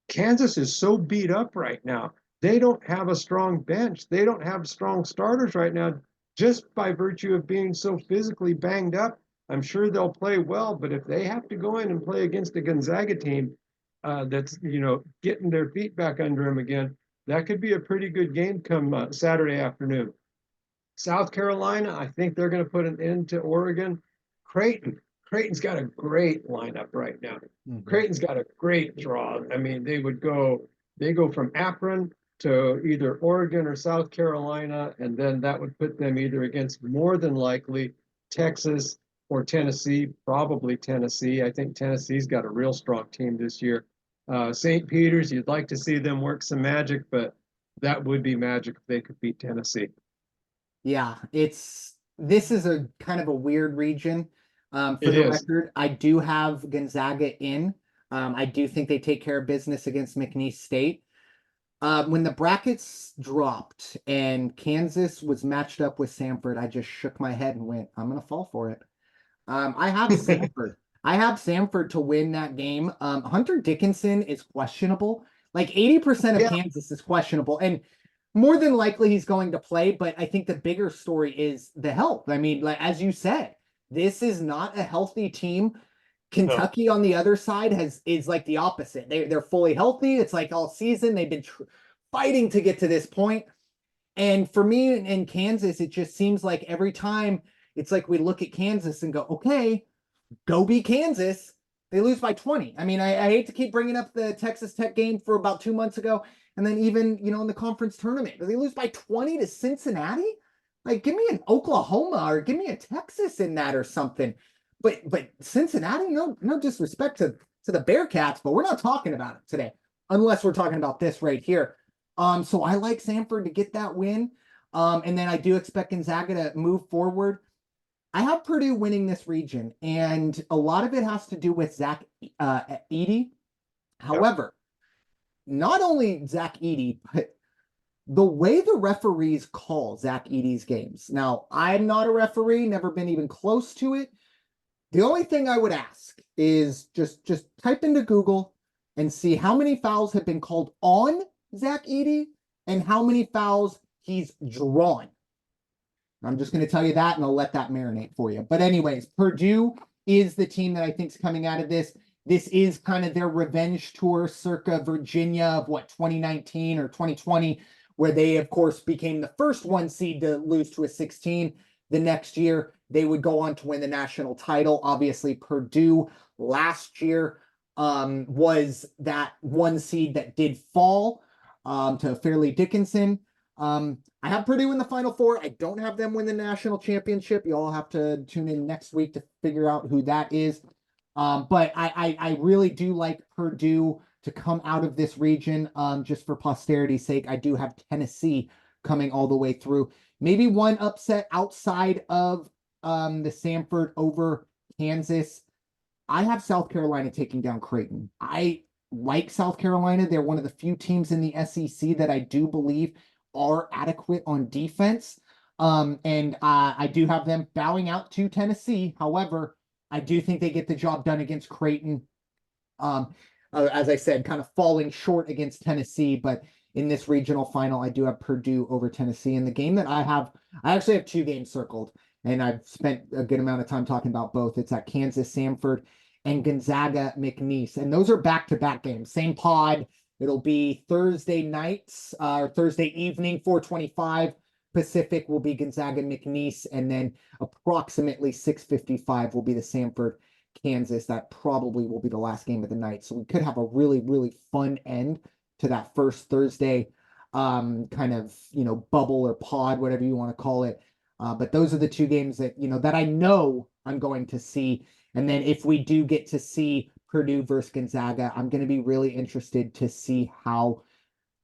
Kansas is so beat up right now. They don't have a strong bench. They don't have strong starters right now, just by virtue of being so physically banged up. I'm sure they'll play well, but if they have to go in and play against a Gonzaga team that's, you know, getting their feet back under them again, that could be a pretty good game come Saturday afternoon. South Carolina, I think they're going to put an end to Oregon. Creighton's got a great lineup right now. Mm-hmm. Creighton's got a great draw. I mean, they go from Akron to either Oregon or South Carolina, and then that would put them either against more than likely Texas or Tennessee, probably Tennessee. I think Tennessee's got a real strong team this year. St. Peter's, you'd like to see them work some magic, but that would be magic if they could beat Tennessee. Yeah, this is a kind of a weird region. For It the is. record, I do have Gonzaga in. I do think they take care of business against McNeese State. When the brackets dropped and Kansas was matched up with Samford, I just shook my head and went, I'm going to fall for it. I have Samford. I have Samford to win that game. Hunter Dickinson is questionable. Like 80% of Kansas is questionable. And more than likely he's going to play, but I think the bigger story is the health. I mean, like as you said, this is not a healthy team. Kentucky on the other side is like the opposite. They're fully healthy. It's like all season they've been fighting to get to this point. And for me in Kansas, it just seems like every time it's like we look at Kansas and go, okay, go beat Kansas. They lose by 20. I mean, I hate to keep bringing up the Texas Tech game for about 2 months ago. And then even, you know, in the conference tournament, they lose by 20 to Cincinnati. Like, give me an Oklahoma or give me a Texas in that or something. But Cincinnati, no disrespect to the Bearcats, but we're not talking about it today, unless we're talking about this right here. So I like Samford to get that win. And then I do expect Gonzaga to move forward. I have Purdue winning this region, and a lot of it has to do with Zach Edey. However, not only Zach Edey, but the way the referees call Zach Edey's games. Now, I'm not a referee, never been even close to it. The only thing I would ask is just type into Google and see how many fouls have been called on Zach Edey and how many fouls he's drawn. I'm just going to tell you that, and I'll let that marinate for you. But anyways, Purdue is the team that I think is coming out of this. This is kind of their revenge tour circa Virginia of 2019 or 2020, where they, of course, became the first 1 seed to lose to a 16. The next year, they would go on to win the national title. Obviously, Purdue last year was that one seed that did fall to Fairleigh Dickinson. I have Purdue in the Final Four. I don't have them win the national championship. You all have to tune in next week to figure out who that is. But I really do like Purdue to come out of this region. Just for posterity's sake, I do have Tennessee coming all the way through. Maybe one upset outside of the Samford over Kansas. I have South Carolina taking down Creighton. I like South Carolina. They're one of the few teams in the SEC that I do believe are adequate on defense. And I do have them bowing out to Tennessee. However, I do think they get the job done against Creighton. As I said, kind of falling short against Tennessee, but in this regional final, I do have Purdue over Tennessee. And the game that I actually have two games circled, and I've spent a good amount of time talking about both. It's at Kansas Samford and Gonzaga McNeese. And those are back-to-back games. Same pod. It'll be Thursday nights, or Thursday evening, 4:25 Pacific will be Gonzaga McNeese. And then approximately 6:55 will be the Samford Kansas. That probably will be the last game of the night. So we could have a really, really fun end to that first Thursday kind of, bubble or pod, whatever you want to call it. But those are the two games that, that I know I'm going to see. And then if we do get to see Purdue versus Gonzaga, I'm going to be really interested to see how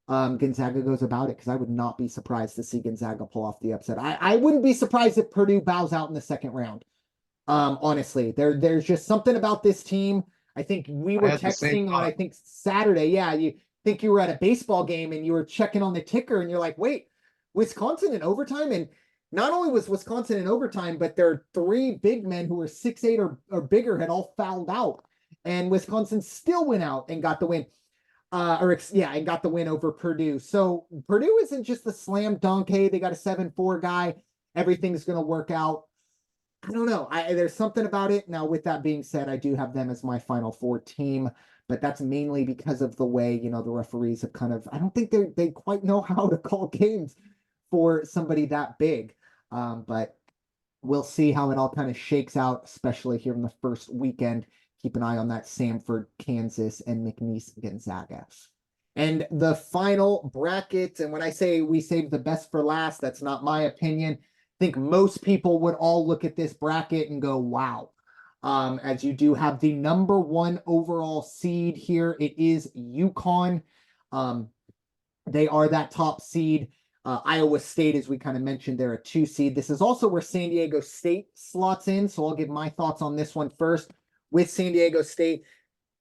Gonzaga goes about it, because I would not be surprised to see Gonzaga pull off the upset. I wouldn't be surprised if Purdue bows out in the second round. Honestly, there's just something about this team. I think we were texting on, I think Saturday. Yeah, you think you were at a baseball game and you were checking on the ticker and you're like, wait, Wisconsin in overtime? And not only was Wisconsin in overtime, but their three big men who were 6'8" or bigger had all fouled out. And Wisconsin still went out and got the win. And got the win over Purdue. So Purdue isn't just a slam dunk. Hey, they got a 7-4 guy. Everything's going to work out. I don't know. There's something about it. Now, with that being said, I do have them as my Final Four team, but that's mainly because of the way, the referees have kind of, I don't think they quite know how to call games for somebody that big. But we'll see how it all kind of shakes out, especially here in the first weekend. Keep an eye on that Samford, Kansas, and McNeese Gonzaga. And the final bracket, and when I say we saved the best for last, that's not my opinion. I think most people would all look at this bracket and go, wow. As you do have the number one overall seed here, it is UConn. They are that top seed. Iowa State, as we kind of mentioned, they're a 2 seed. This is also where San Diego State slots in, so I'll give my thoughts on this one first. With San Diego State,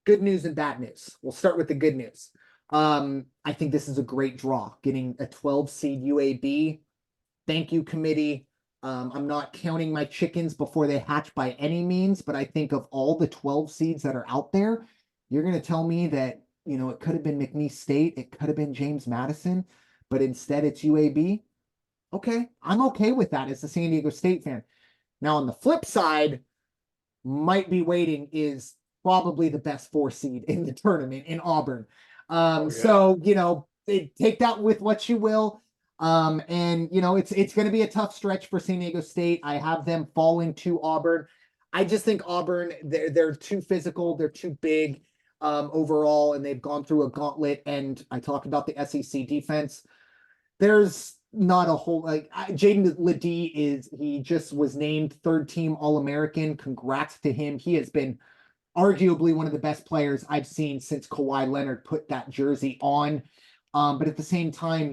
good news and bad news. We'll start with the good news. I think this is a great draw, getting a 12 seed UAB. Thank you, committee. I'm not counting my chickens before they hatch by any means, but I think of all the 12 seeds that are out there, you're going to tell me that, it could have been McNeese State, it could have been James Madison, but instead it's UAB. Okay, I'm okay with that as a San Diego State fan. Now, on the flip side, might be waiting is probably the best 4 seed in the tournament in Auburn. So, take that with what you will. It's going to be a tough stretch for San Diego State. I have them falling to Auburn. I just think Auburn, they're too physical. They're too big overall, and they've gone through a gauntlet. And I talked about the SEC defense. There's not a whole, Jaden Ledee he just was named 3rd team All-American. Congrats to him. He has been arguably one of the best players I've seen since Kawhi Leonard put that jersey on. But at the same time,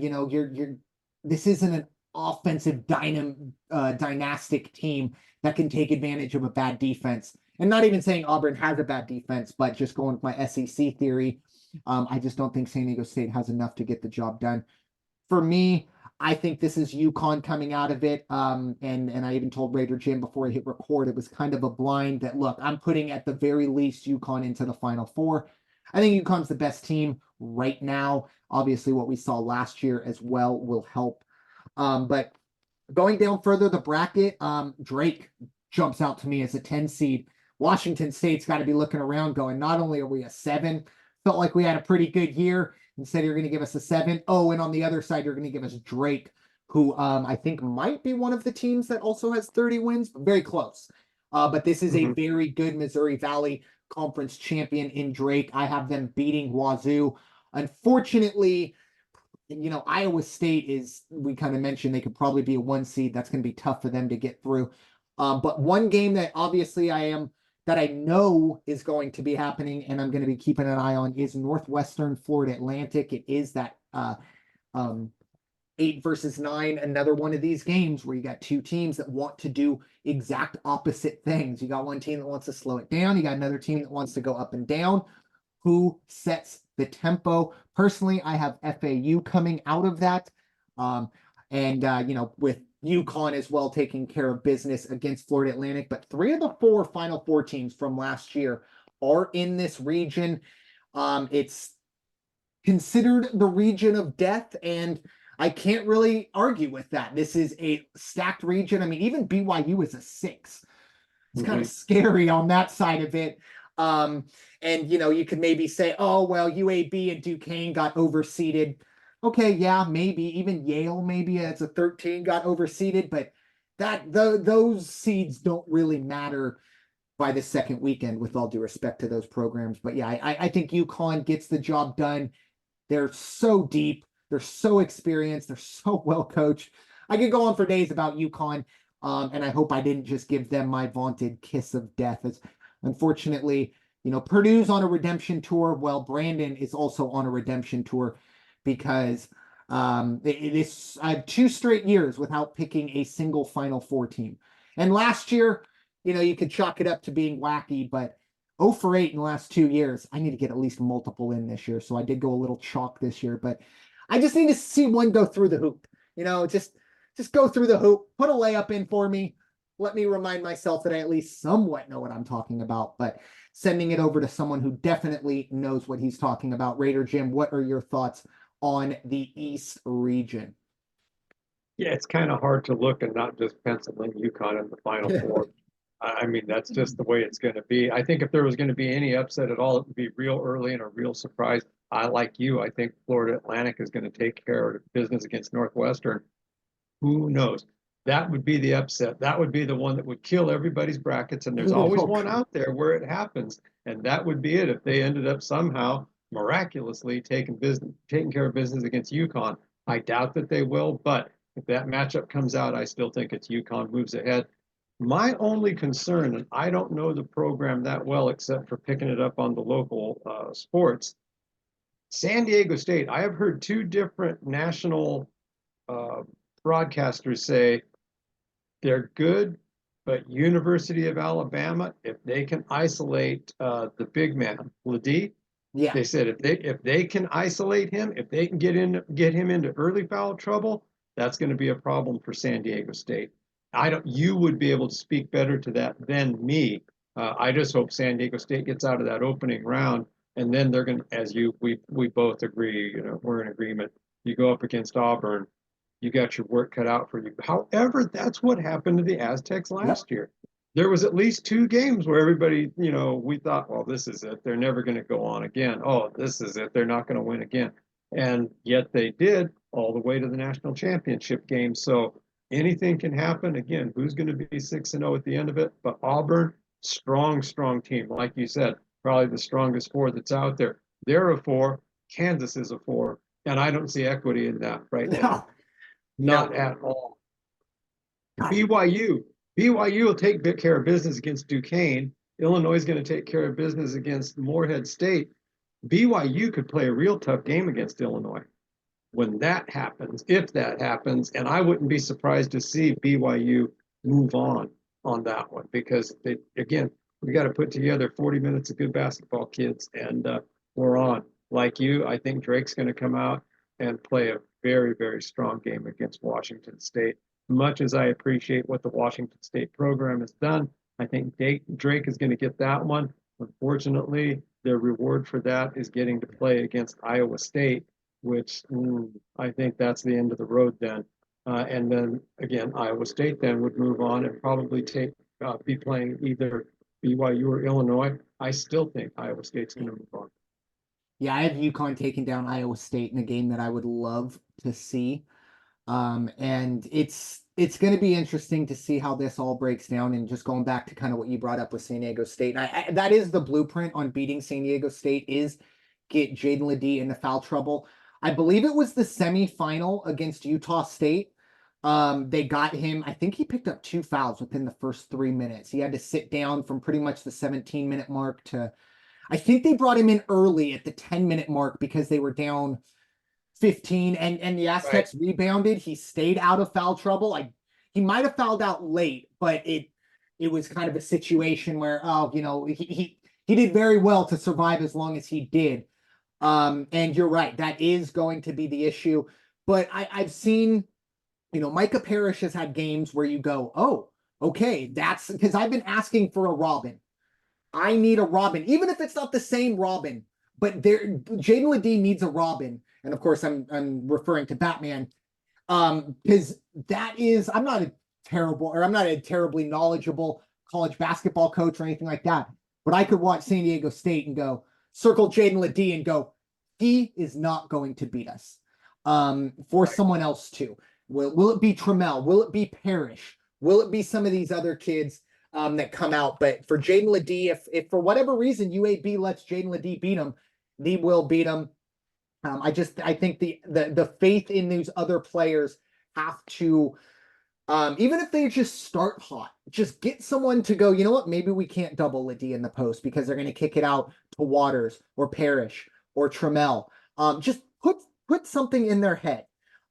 this isn't an offensive dynastic team that can take advantage of a bad defense. And not even saying Auburn has a bad defense, but just going with my SEC theory, I just don't think San Diego State has enough to get the job done. For me, I think this is UConn coming out of it. And I even told Raider Jim before I hit record, it was kind of a blind that, look, I'm putting at the very least UConn into the Final Four. I think UConn's the best team right now. Obviously, what we saw last year as well will help. But going down further the bracket, Drake jumps out to me as a 10 seed. Washington State's got to be looking around going, not only are we a 7, felt like we had a pretty good year. Instead, you're going to give us a 7. Oh, and on the other side, you're going to give us Drake, who I think might be one of the teams that also has 30 wins, very close. But this is a very good Missouri Valley conference champion in Drake. I have them beating Wazoo. Unfortunately, Iowa State is, we kind of mentioned they could probably be a 1 seed. That's going to be tough for them to get through. But one game that obviously that I know is going to be happening and I'm going to be keeping an eye on is Northwestern Florida Atlantic. It is that 8 versus 9, another one of these games where you got two teams that want to do exact opposite things. You got one team that wants to slow it down. You got another team that wants to go up and down. Who sets the tempo? Personally, I have FAU coming out of that. With UConn as well taking care of business against Florida Atlantic. But 3 of the 4 Final Four teams from last year are in this region. It's considered the region of death, and I can't really argue with that. This is a stacked region. I mean, even BYU is a 6. It's kind of scary on that side of it. You could maybe say, oh, well, UAB and Duquesne got overseeded. Okay, yeah, maybe even Yale, maybe as a 13 got overseeded, but those seeds don't really matter by the second weekend, with all due respect to those programs. But yeah, I think UConn gets the job done. They're so deep, they're so experienced, they're so well coached. I could go on for days about UConn, and I hope I didn't just give them my vaunted kiss of death. As unfortunately, Purdue's on a redemption tour. Well, Brandon is also on a redemption tour because I have 2 straight years without picking a single Final Four team. And last year, you could chalk it up to being wacky, but 0 for 8 in the last 2 years. I need to get at least multiple in this year. So I did go a little chalk this year, but I just need to see one go through the hoop. Just go through the hoop, put a layup in for me. Let me remind myself that I at least somewhat know what I'm talking about, but sending it over to someone who definitely knows what he's talking about. Raider Jim, what are your thoughts on the East region? Yeah, it's kind of hard to look and not just pencil in UConn in the Final Four. I mean, that's just the way it's going to be. I think if there was going to be any upset at all, it would be real early and a real surprise. Like you, I think Florida Atlantic is going to take care of business against Northwestern. Who knows? That would be the upset. That would be the one that would kill everybody's brackets. And there's always one out there where it happens. And that would be it if they ended up somehow miraculously taking care of business against UConn. I doubt that they will, but if that matchup comes out, I still think it's UConn moves ahead. My only concern, and I don't know the program that well except for picking it up on the local sports, San Diego State. I have heard 2 different national broadcasters say they're good, but University of Alabama, if they can isolate the big man, Ladie, Yeah. they said if they can isolate him, if they can get him into early foul trouble, that's going to be a problem for San Diego State. You would be able to speak better to that than me. I just hope San Diego State gets out of that opening round, and then they're going to, we both agree, we're in agreement. You go up against Auburn, you got your work cut out for you. However, that's what happened to the Aztecs last year. There was at least 2 games where everybody, we thought, well, this is it. They're never going to go on again. Oh, this is it. They're not going to win again. And yet they did all the way to the national championship game. So anything can happen. Again, who's going to be 6-0 at the end of it? But Auburn, strong team. Like you said, probably the strongest 4 that's out there. They're a 4. Kansas is a 4. And I don't see equity in that right now. Not at all. BYU will take care of business against Duquesne. Illinois is going to take care of business against Morehead State. BYU could play a real tough game against Illinois when that happens, if that happens. And I wouldn't be surprised to see BYU move on that one because we got to put together 40 minutes of good basketball, kids, and we're on. Like you, I think Drake's going to come out and play a very, very strong game against Washington State. Much as I appreciate what the Washington State program has done, I think Drake is going to get that one. Unfortunately, their reward for that is getting to play against Iowa State, which I think that's the end of the road then. And then again, Iowa State then would move on and probably be playing either BYU or Illinois. I still think Iowa State's going to move on. Yeah, I have UConn taking down Iowa State in a game that I would love to see. And it's it's going to be interesting to see how this all breaks down. And just going back to kind of what you brought up with San Diego State, and that is the blueprint on beating San Diego State, is get Jaden Ledee into foul trouble. I believe it was the semifinal against Utah State. They got him, I think he picked up 2 fouls within the first 3 minutes. He had to sit down from pretty much the 17-minute mark to, I think they brought him in early at the 10-minute mark because they were down 15, and the Aztecs rebounded. He stayed out of foul trouble. He might have fouled out late, but it was kind of a situation where, he did very well to survive as long as he did. And you're right, that is going to be the issue. But I've seen, Micah Parrish has had games where you go, oh, okay, that's because I've been asking for a Robin. I need a Robin, even if it's not the same Robin, but Jaden Ledee needs a Robin. And of course, I'm referring to Batman, because I'm not a terribly knowledgeable college basketball coach or anything like that. But I could watch San Diego State and go, circle Jaden Ledee and go, he is not going to beat us. For someone else too. Will it be Trammell? Will it be Parrish? Will it be some of these other kids that come out? But for Jaden Ledee, if for whatever reason UAB lets Jaden Ledee beat him, they will beat him. I think the faith in these other players have to, even if they just start hot, just get someone to go, you know what, maybe we can't double Ledee in the post because they're going to kick it out to Waters or Parrish or Trammell. Just put something in their head.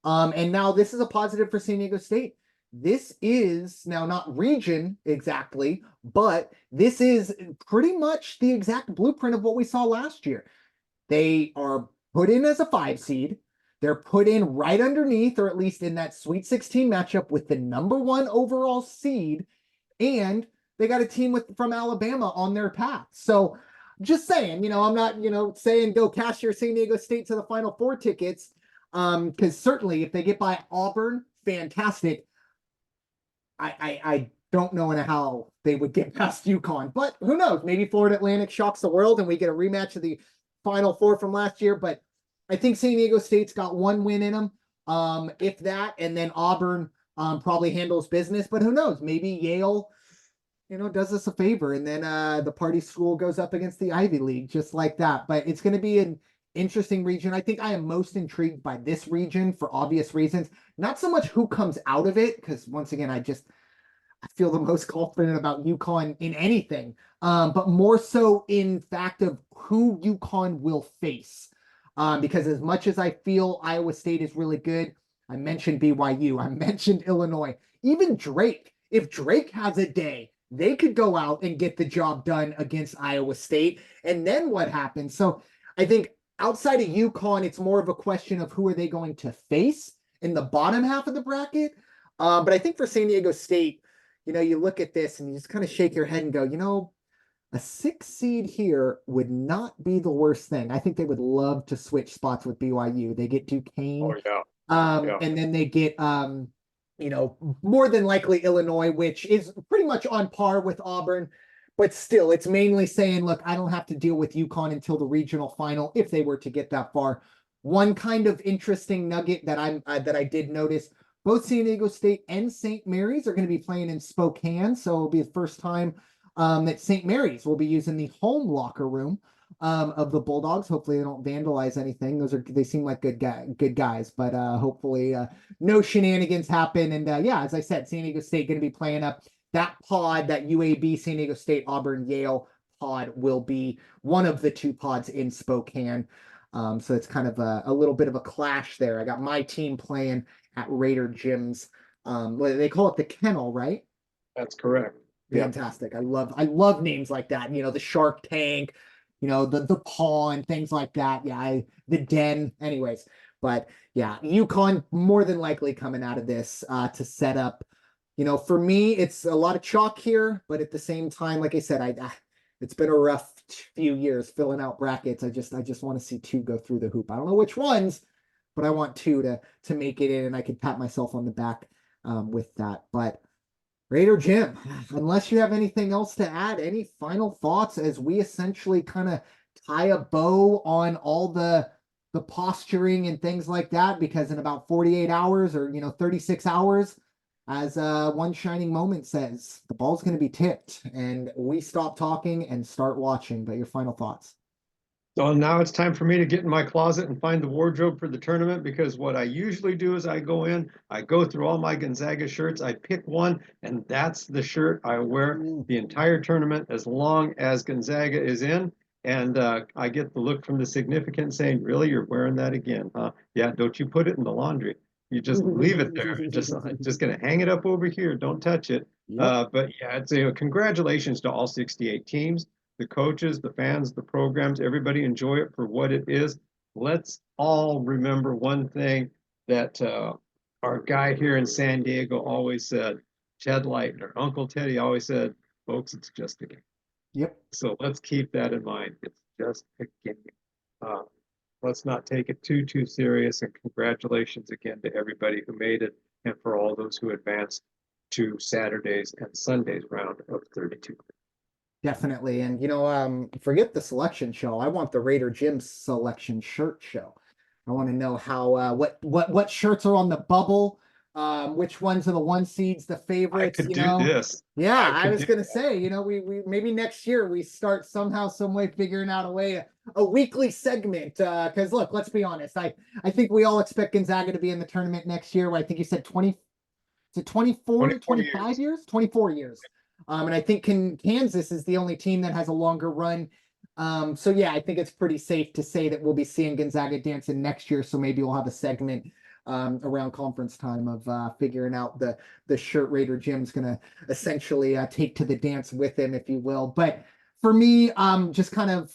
And now this is a positive for San Diego State. This is now not region exactly, but this is pretty much the exact blueprint of what we saw last year. They are put in as a 5 seed. They're put in right underneath, or at least in that Sweet 16 matchup with the number 1 overall seed. And they got a team from Alabama on their path. So just saying, I'm not, saying go cash your San Diego State to the Final Four tickets. Because certainly if they get by Auburn, fantastic. I don't know how they would get past UConn, but who knows? Maybe Florida Atlantic shocks the world and we get a rematch of the Final Four from last year. But I think San Diego State's got 1 win in them, if that, and then Auburn probably handles business. But who knows? Maybe Yale, does us a favor, and then the party school goes up against the Ivy League just like that. But it's going to be an interesting region. I think I am most intrigued by this region for obvious reasons. Not so much who comes out of it, because once again, I feel the most confident about UConn in anything, but more so in fact of who UConn will face. Because as much as I feel Iowa State is really good, I mentioned BYU, I mentioned Illinois, even Drake. If Drake has a day, they could go out and get the job done against Iowa State. And then what happens? So I think outside of UConn, it's more of a question of who are they going to face in the bottom half of the bracket. But I think for San Diego State, you look at this and you just kind of shake your head and go, a 6 seed here would not be the worst thing. I think they would love to switch spots with BYU. They get Duquesne. Oh, yeah. And then they get, more than likely Illinois, which is pretty much on par with Auburn. But still, it's mainly saying, look, I don't have to deal with UConn until the regional final if they were to get that far. One kind of interesting nugget that I did notice, both San Diego State and St. Mary's are going to be playing in Spokane. So it'll be the first time that St. Mary's will be using the home locker room of the Bulldogs. Hopefully they don't vandalize anything. They seem like good guys, but hopefully no shenanigans happen. And as I said, San Diego State going to be playing up that pod, that UAB, San Diego State, Auburn, Yale pod will be one of the 2 pods in Spokane. So it's kind of a little bit of a clash there. I got my team playing at Raider Jim's. They call it the Kennel, right? That's correct. Fantastic. I love names like that. The Shark Tank, the Paw, things like that. Yeah, the Den. Anyways, but yeah, UConn more than likely coming out of this to set up. For me, it's a lot of chalk here, but at the same time, like I said, it's been a rough few years filling out brackets. I just want to see 2 go through the hoop. I don't know which ones, but I want 2 to make it in, and I can pat myself on the back with that. But Raider Jim, unless you have anything else to add, any final thoughts as we essentially kind of tie a bow on all the posturing and things like that, because in about 48 hours or 36 hours, as one shining moment says, the ball's going to be tipped, and we stop talking and start watching. But your final thoughts? So now it's time for me to get in my closet and find the wardrobe for the tournament, because what I usually do is I go in, I go through all my Gonzaga shirts, I pick one, and that's the shirt I wear the entire tournament as long as Gonzaga is in. And I get the look from the significant saying, "Really, you're wearing that again, huh? Yeah, don't you put it in the laundry. You just leave it there. Just gonna hang it up over here. Don't touch it." Yep. But yeah, it's congratulations to all 68 teams, the coaches, the fans, the programs, everybody enjoy it for what it is. Let's all remember one thing that our guy here in San Diego always said, Ted Leitner, Uncle Teddy always said, folks, it's just a game. Yep. So let's keep that in mind. It's just a game. Uh, let's not take it too serious. And congratulations again to everybody who made it, and for all those who advanced to Saturday's and Sunday's round of 32. Definitely. And forget the selection show. I want the Raider Jim selection shirt show. I want to know how what shirts are on the bubble, which ones are the one seeds, the I favorites, could do this. Yeah, I I could was do gonna say, we maybe next year we start somehow, some way figuring out a way, a weekly segment. Because look, let's be honest, I think we all expect Gonzaga to be in the tournament next year. I think you said 20, to 24, 24 25 years. years, 24 years. And I think Kansas is the only team that has a longer run. So yeah, I think it's pretty safe to say that we'll be seeing Gonzaga dancing next year. So maybe we'll have a segment around conference time of figuring out the shirt Raider Jim's gonna essentially take to the dance with him, if you will. But for me, just kind of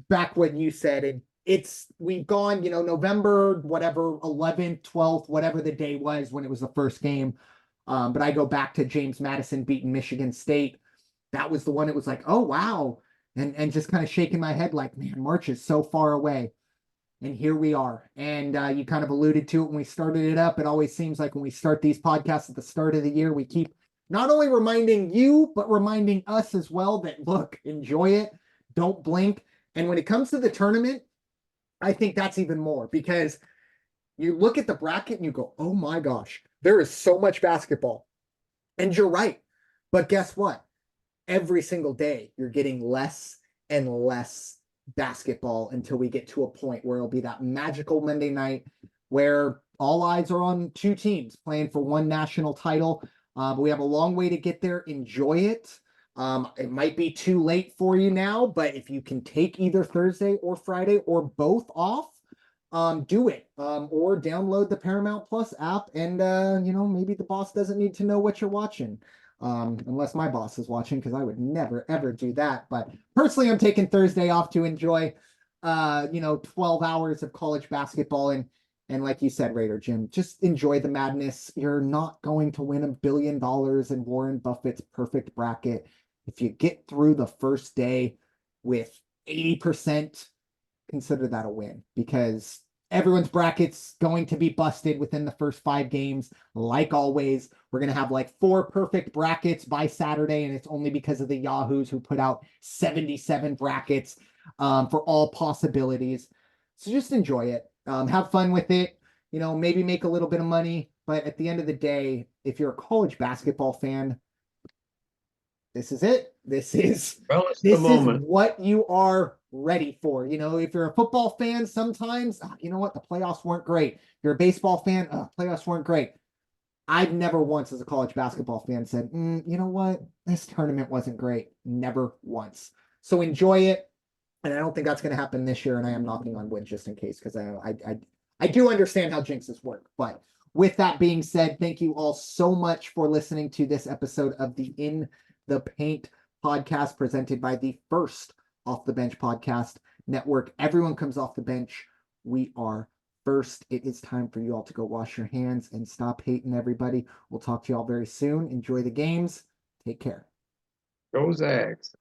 back what you said, and we've gone, November, whatever, 11th, 12th, whatever the day was when it was the first game. But I go back to James Madison beating Michigan State. That was the one. It was like, oh wow, and just kind of shaking my head like, man, March is so far away, and here we are. And you kind of alluded to it when we started it up. It always seems like when we start these podcasts at the start of the year, we keep not only reminding you but reminding us as well that look, enjoy it, don't blink. And when it comes to the tournament, I think that's even more, because you look at the bracket and you go, oh my gosh, there is so much basketball. And you're right. But guess what? Every single day, you're getting less and less basketball until we get to a point where it'll be that magical Monday night where all eyes are on two teams playing for one national title. But we have a long way to get there. Enjoy it. It might be too late for you now, but if you can take either Thursday or Friday or both off, do it. Or download the Paramount Plus app, and maybe the boss doesn't need to know what you're watching. Unless my boss is watching, because I would never ever do that. But personally, I'm taking Thursday off to enjoy 12 hours of college basketball, and like you said, Raider Jim, just enjoy the madness. You're not going to win $1 billion in Warren Buffett's perfect bracket. If you get through the first day with 80%, consider that a win, because everyone's bracket's going to be busted within the first 5 games. Like always, we're going to have like 4 perfect brackets by Saturday, and it's only because of the Yahoos who put out 77 brackets for all possibilities. So just enjoy it. Have fun with it. Maybe make a little bit of money. But at the end of the day, if you're a college basketball fan, this is it. This is what you are ready for. If you're a football fan, sometimes, you know what? The playoffs weren't great. If you're a baseball fan, playoffs weren't great. I've never once as a college basketball fan said, you know what? This tournament wasn't great. Never once. So enjoy it. And I don't think that's going to happen this year. And I am knocking on wood just in case, because I do understand how jinxes work. But with that being said, thank you all so much for listening to this episode of the In the Paint podcast, presented by the First Off the Bench podcast network. Everyone comes off the bench. We are first. It is time for you all to go wash your hands and stop hating everybody. We'll talk to you all very soon. Enjoy the games. Take care. Go Zags.